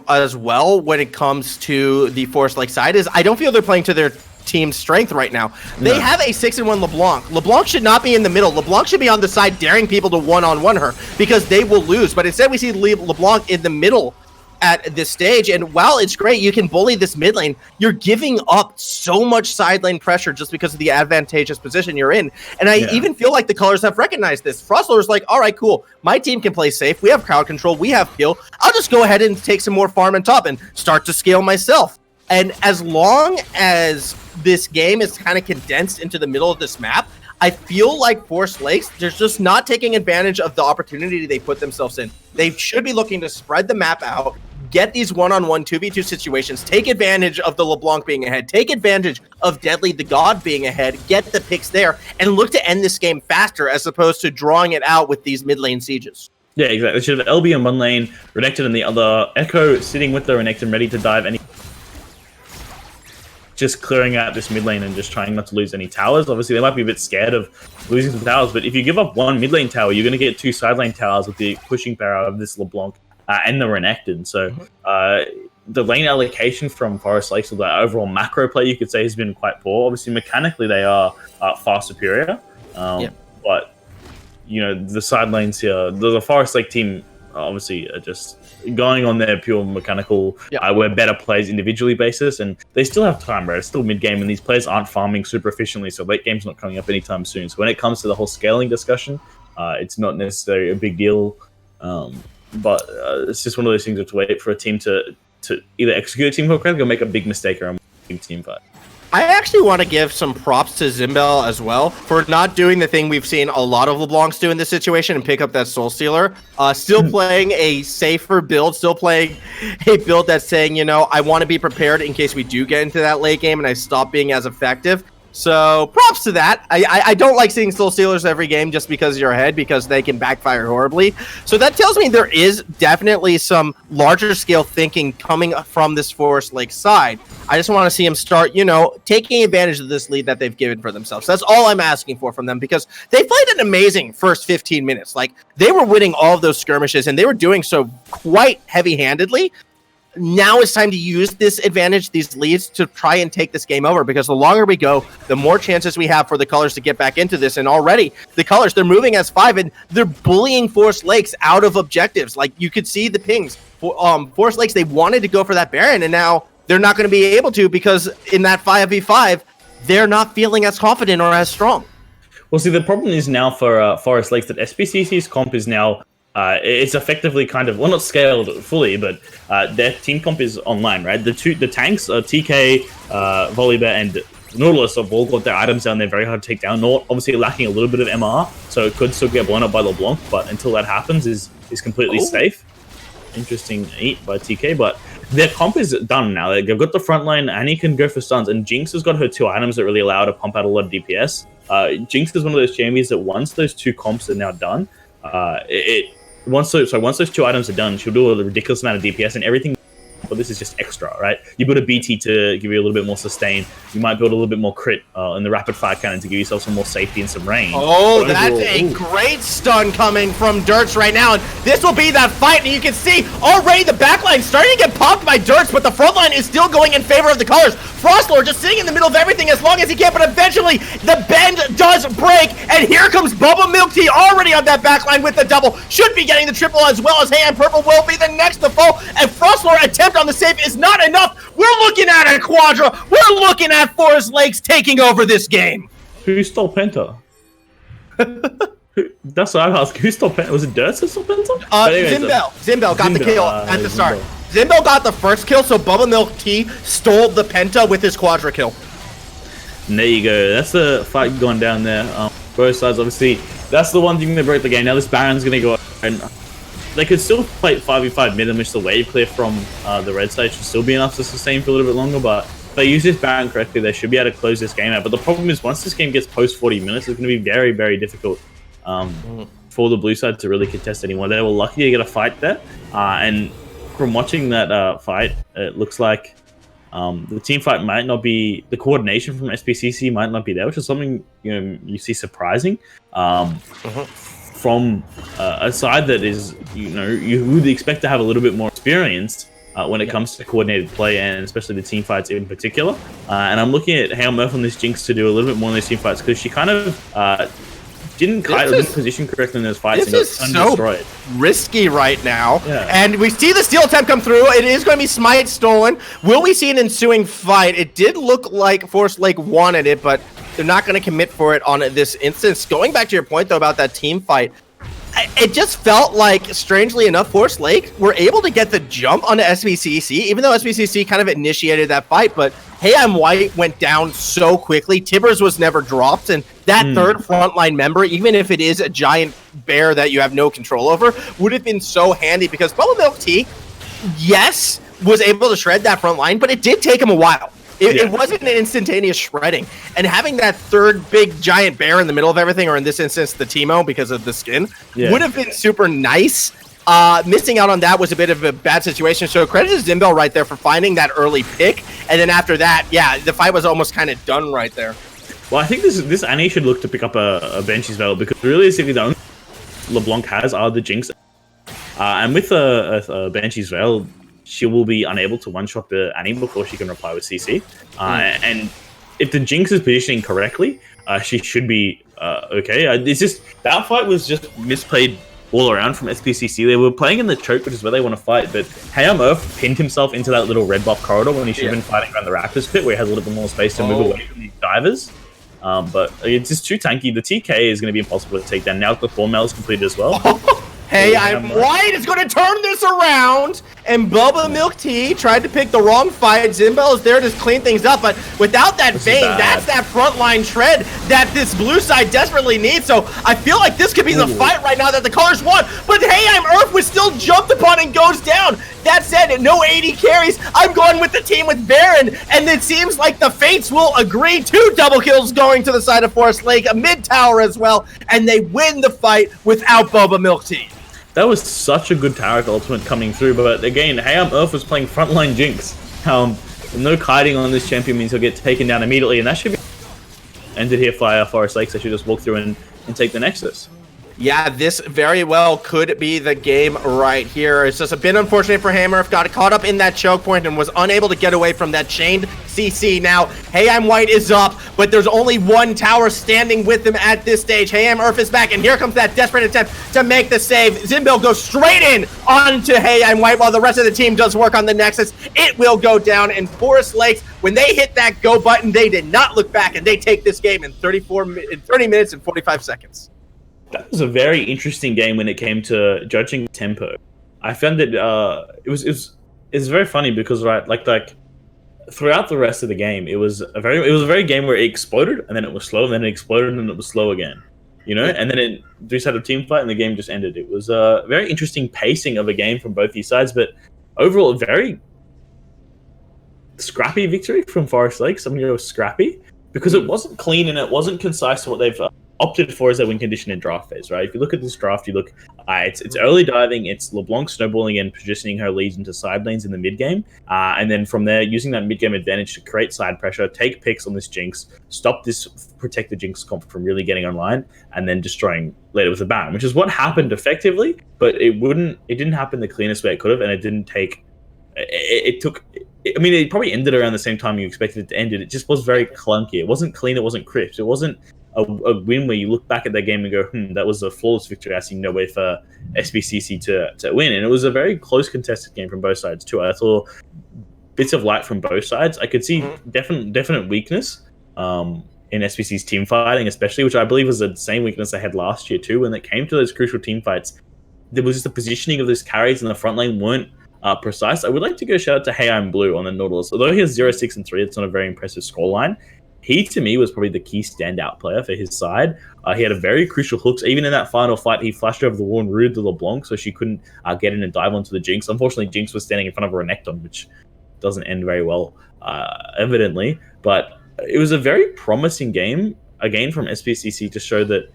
as well, when it comes to the Forest Lake side, is I don't feel they're playing to their team's strength right now. They have a 6-1 LeBlanc. LeBlanc should not be in the middle. LeBlanc should be on the side daring people to one-on-one her, because they will lose. But instead, we see LeBlanc in the middle at this stage, and while it's great, you can bully this mid lane, you're giving up so much side lane pressure just because of the advantageous position you're in. And I even feel like the colors have recognized this. Frostlore is like, all right, cool, my team can play safe, we have crowd control, we have kill, I'll just go ahead and take some more farm on top and start to scale myself. And as long as this game is kind of condensed into the middle of this map, I feel like Forest Lakes, they're just not taking advantage of the opportunity they put themselves in. They should be looking to spread the map out, get these one-on-one 2v2 situations, take advantage of the LeBlanc being ahead, take advantage of DeadlyTheGod being ahead, get the picks there, and look to end this game faster as opposed to drawing it out with these mid lane sieges. Yeah, exactly. They should have LB in one lane, Renekton in the other, Ekko sitting with the Renekton ready to dive any... Just clearing out this mid lane and just trying not to lose any towers. Obviously, they might be a bit scared of losing some towers, but if you give up one mid lane tower, you're going to get two side lane towers with the pushing power of this LeBlanc and the Renekton. So the lane allocation from Forest Lakes, or the overall macro play, you could say, has been quite poor. Obviously, mechanically, they are far superior. But, you know, the side lanes here, the Forest Lake team obviously are just going on their pure mechanical, where better plays individually basis, and they still have time, right? It's still mid-game, and these players aren't farming super efficiently, so late game's not coming up anytime soon. So when it comes to the whole scaling discussion, it's not necessarily a big deal, but it's just one of those things to wait for a team to either execute a team fight correctly or make a big mistake around team fight. I actually want to give some props to XInbel as well for not doing the thing we've seen a lot of LeBlancs do in this situation and pick up that Soul Stealer. Still playing a safer build, still playing a build that's saying, you know, I want to be prepared in case we do get into that late game and I stop being as effective. So props to that. I don't like seeing Soul Stealers every game just because you're ahead, because they can backfire horribly. So that tells me there is definitely some larger scale thinking coming from this Forest Lake side. I just want to see them start, you know, taking advantage of this lead that they've given for themselves. That's all I'm asking for from them, because they played an amazing first 15 minutes. Like, they were winning all of those skirmishes, and they were doing so quite heavy-handedly. Now it's time to use this advantage, these leads, to try and take this game over, because the longer we go, the more chances we have for the Colors to get back into this. And already, the Colors, they're moving as 5, and they're bullying Forest Lakes out of objectives. Like, you could see the pings. Forest Lakes, they wanted to go for that Baron, and now they're not going to be able to, because in that 5v5, they're not feeling as confident or as strong. Well, see, the problem is now for Forest Lakes that SPCC's comp is now... it's effectively kind of, well, not scaled fully, but their team comp is online, right? The tanks, TK, Volibear, and Nautilus have all got their items down there, very hard to take down. Naut obviously lacking a little bit of MR, so it could still get blown up by LeBlanc, but until that happens, is completely safe. Interesting eat by TK, but their comp is done now. They've got the front line, and he can go for stuns, and Jinx has got her 2 items that really allow her to pump out a lot of DPS. Jinx is one of those champions that once those 2 comps are now done, once those 2 items are done, she'll do a ridiculous amount of DPS, and everything. But this is just extra, right? You build a BT to give you a little bit more sustain. You might build a little bit more crit in the rapid fire cannon to give yourself some more safety and some range. Oh, that's a great stun coming from Dirts right now. And this will be that fight. And you can see already the backline starting to get popped by Dirts, but the front line is still going in favor of the Colors. Frostlore just sitting in the middle of everything as long as he can, but eventually the bend does break. And here comes BobaMilkTea already on that backline with the double. Should be getting the triple, as well as heyimpurple will be the next to fall. And Frostlore attempt on the save is not enough. We're looking at a quadra. We're looking at Forest Lakes taking over this game. Who stole Penta? That's what I'm asking. Who stole Penta? Was it Dirts who stole Penta? XInbel got the kill at the start. XInbel got the first kill, so BobaMilkTea stole the Penta with his quadra kill. And there you go. That's the fight going down there. Both sides, obviously. That's the one thing that broke the game. Now this Baron's going to go, and they could still fight 5v5 mid, in which the wave clear from the red side should still be enough to sustain for a little bit longer, but if they use this Baron correctly, they should be able to close this game out. But the problem is, once this game gets post 40 minutes, it's going to be very, very difficult for the blue side to really contest anyone. They were lucky to get a fight there, and from watching that fight, it looks like the team fight might not be, the coordination from SPCC might not be there, which is something you see surprising. From a side that is, you would expect to have a little bit more experience when it comes to coordinated play, and especially the team fights in particular. And I'm looking at heyimurf on this Jinx to do a little bit more in those team fights, because she kind of didn't position correctly in those fights and got destroyed. Risky right now. Yeah. And we see the steal attempt come through. It is going to be Smite stolen. Will we see an ensuing fight? It did look like Forest Lake wanted it, but they're not going to commit for it on this instance. Going back to your point, though, about that team fight, It just felt like, strangely enough, Forest Lake were able to get the jump onto SPCC, even though SPCC kind of initiated that fight, but heyimwhite went down so quickly. Tibbers was never dropped, and that third frontline member, even if it is a giant bear that you have no control over, would have been so handy because BobaMilkTea, yes, was able to shred that front line, but it did take him a while. It wasn't an instantaneous shredding. And having that third big giant bear in the middle of everything, or in this instance, the Teemo because of the skin, would have been super nice. Missing out on that was a bit of a bad situation. So credit to XInbel right there for finding that early pick. And then after that, the fight was almost kind of done right there. Well, I think this Annie should look to pick up a Banshee's Veil, because realistically the only LeBlanc has are the Jinx. And with a Banshee's Veil, she will be unable to one-shot the Annie before she can reply with CC. And if the Jinx is positioning correctly, she should be okay. It's just, that fight was just misplayed all around from SPCC. They were playing in the choke, which is where they want to fight, but heyimurf pinned himself into that little red buff corridor when he should have been fighting around the Raptors pit, where he has a little bit more space to move away from these divers. But it's just too tanky. The TK is going to be impossible to take down. Now the Thorn Mail is completed as well. heyimwhite is going to turn this around, and BobaMilkTea tried to pick the wrong fight. XInbel is there to clean things up, but without that Vayne, that's that frontline shred that this blue side desperately needs. So I feel like this could be the fight right now that the Colors won, but heyimurf was still jumped upon and goes down. That said, no 80 carries. I'm going with the team with Baron, and it seems like the Fates will agree. 2 double kills going to the side of Forest Lake, a mid tower as well, and they win the fight without BobaMilkTea. That was such a good Taric ultimate coming through, but again, heyimurf was playing frontline Jinx. No kiting on this champion means he'll get taken down immediately, and that should be ended here for Forest Lakes. They should just walk through and take the Nexus. Yeah, this very well could be the game right here. It's just a bit unfortunate for heyimurf. Got caught up in that choke point and was unable to get away from that chained CC. Now, heyimwhite is up, but there's only one tower standing with him at this stage. heyimurf is back, and here comes that desperate attempt to make the save. XInbel goes straight in onto heyimwhite while the rest of the team does work on the Nexus. It will go down, and Forest Lakes, when they hit that go button, they did not look back, and they take this game in 30 minutes and 45 seconds. That was a very interesting game when it came to judging tempo. I found that it was very funny because like throughout the rest of the game, it was a very game where it exploded and then it was slow, and then it exploded and it was slow again, and then we had a team fight and the game just ended. It was a very interesting pacing of a game from both these sides, but overall a very scrappy victory from Forest Lakes. I'm going to go scrappy because it wasn't clean and it wasn't concise to what they've opted for as their win condition in draft phase, right? If you look at this draft, you look, it's early diving, it's LeBlanc snowballing and positioning her leads into side lanes in the mid game, and then from there, using that mid game advantage to create side pressure, take picks on this Jinx, protect the Jinx comp from really getting online, and then destroying later with a Baron, which is what happened effectively, but it didn't happen the cleanest way it could have, and it didn't take, it probably ended around the same time you expected it to end. It just was very clunky. It wasn't clean, it wasn't crisp, it wasn't a win where you look back at that game and go, that was a flawless victory. I see no way for SPCC to win. And it was a very close contested game from both sides too. I saw bits of light from both sides. I could see definite weakness in SPC's team fighting, especially, which I believe was the same weakness they had last year too. When it came to those crucial team fights, there was just the positioning of those carries in the front lane weren't precise. I would like to go shout out to heyimblue on the Nautilus. Although he has 0, 6, and 3, it's not a very impressive scoreline. He, to me, was probably the key standout player for his side. He had a very crucial hooks. Even in that final fight, he flashed over the wall and rooted the LeBlanc so she couldn't get in and dive onto the Jinx. Unfortunately, Jinx was standing in front of a Renekton, which doesn't end very well, evidently. But it was a very promising game, again, from SPCC to show that,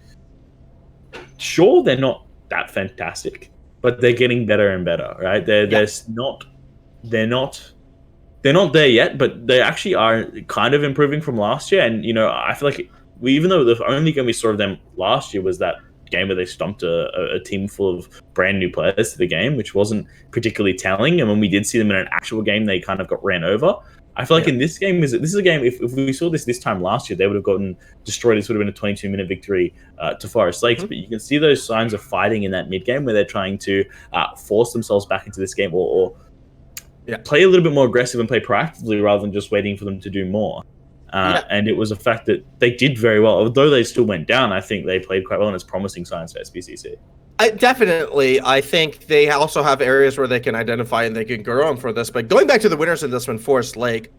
sure, they're not that fantastic, but they're getting better and better, right? They're not there yet, but they actually are kind of improving from last year. And, I feel like even though the only game we saw of them last year was that game where they stomped a team full of brand new players to the game, which wasn't particularly telling. And when we did see them in an actual game, they kind of got ran over. I feel like in this game, this is a game, if we saw this time last year, they would have gotten destroyed. This would have been a 22-minute victory to Forest Lakes. But you can see those signs of fighting in that mid game where they're trying to force themselves back into this game or play a little bit more aggressive and play proactively rather than just waiting for them to do more. And it was a fact that they did very well. Although they still went down, I think they played quite well, and it's promising signs for SPCC. Definitely. I think they also have areas where they can identify and they can grow on for this. But going back to the winners of this one, Forest Lake,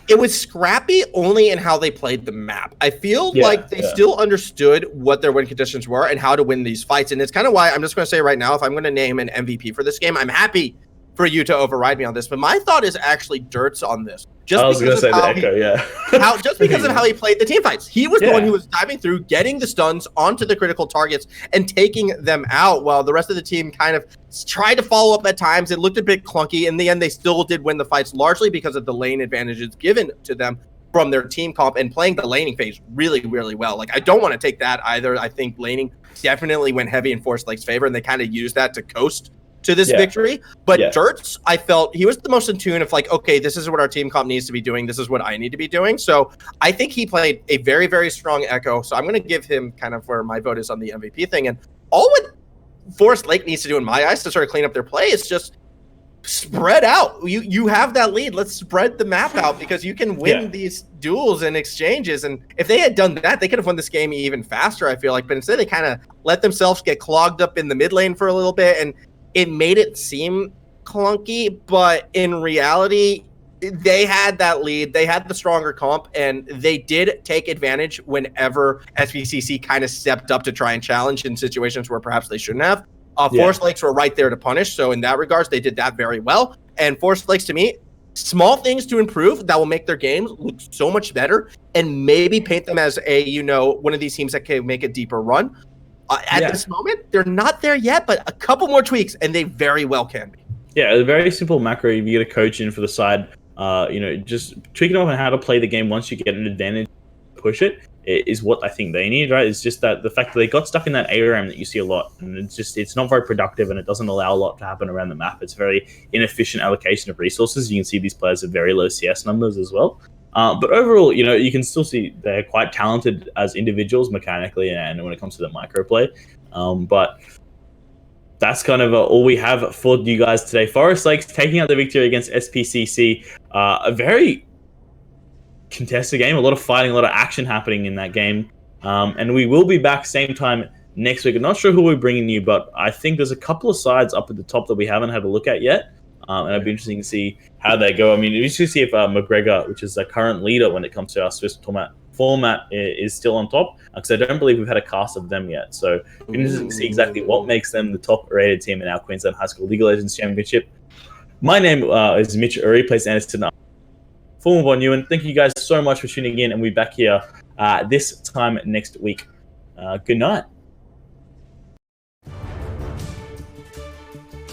it was scrappy only in how they played the map. I feel like they still understood what their win conditions were and how to win these fights. And it's kind of why I'm just going to say right now, if I'm going to name an MVP for this game, I'm happy for you to override me on this. But my thought is actually Dirt's on this. I was going to say the Ekko, just because of how he played the team fights. He was the one who was diving through, getting the stuns onto the critical targets and taking them out, while the rest of the team kind of tried to follow up at times. It looked a bit clunky. In the end, they still did win the fights, largely because of the lane advantages given to them from their team comp and playing the laning phase really, really well. Like, I don't want to take that either. I think laning definitely went heavy in Forest Lake's favor, and they kind of used that to coast to this victory. But Dirt's, I felt he was the most in tune of like, okay, this is what our team comp needs to be doing. This is what I need to be doing. So I think he played a very, very strong Ekko. So I'm going to give him kind of where my vote is on the MVP thing. And all what Forest Lake needs to do in my eyes to sort of clean up their play is just spread out. You have that lead. Let's spread the map out, because you can win these duels and exchanges. And if they had done that, they could have won this game even faster, I feel like. But instead, they kind of let themselves get clogged up in the mid lane for a little bit, and it made it seem clunky, but in reality, they had that lead. They had the stronger comp, and they did take advantage whenever SPCC kind of stepped up to try and challenge in situations where perhaps they shouldn't have. Forest Lakes were right there to punish, so in that regards, they did that very well. And Forest Lakes, to me, small things to improve that will make their games look so much better and maybe paint them as a, one of these teams that can make a deeper run. At this moment, they're not there yet, but a couple more tweaks, and they very well can be. Yeah, a very simple macro. If you get a coach in for the side, just tweaking off on how to play the game once you get an advantage, push it, is what I think they need, right? It's just that the fact that they got stuck in that ARAM that you see a lot, and it's not very productive, and it doesn't allow a lot to happen around the map. It's very inefficient allocation of resources. You can see these players have very low CS numbers as well. But overall, you can still see they're quite talented as individuals mechanically and when it comes to the micro play. But that's kind of all we have for you guys today. Forest Lakes taking out the victory against SPCC. A very contested game, a lot of fighting, a lot of action happening in that game. And we will be back same time next week. I'm not sure who we're bringing you, but I think there's a couple of sides up at the top that we haven't had a look at yet. And it'd be interesting to see how they go. I mean, we should see if McGregor, which is the current leader when it comes to our Swiss format, is still on top, because I don't believe we've had a cast of them yet. So it'd be interesting to see exactly what makes them the top-rated team in our Queensland High School League of Legends Championship. My name is Mitch Uri, plays Anderson, former Von Ewan. Thank you guys so much for tuning in, and we'll be back here this time next week. Good night.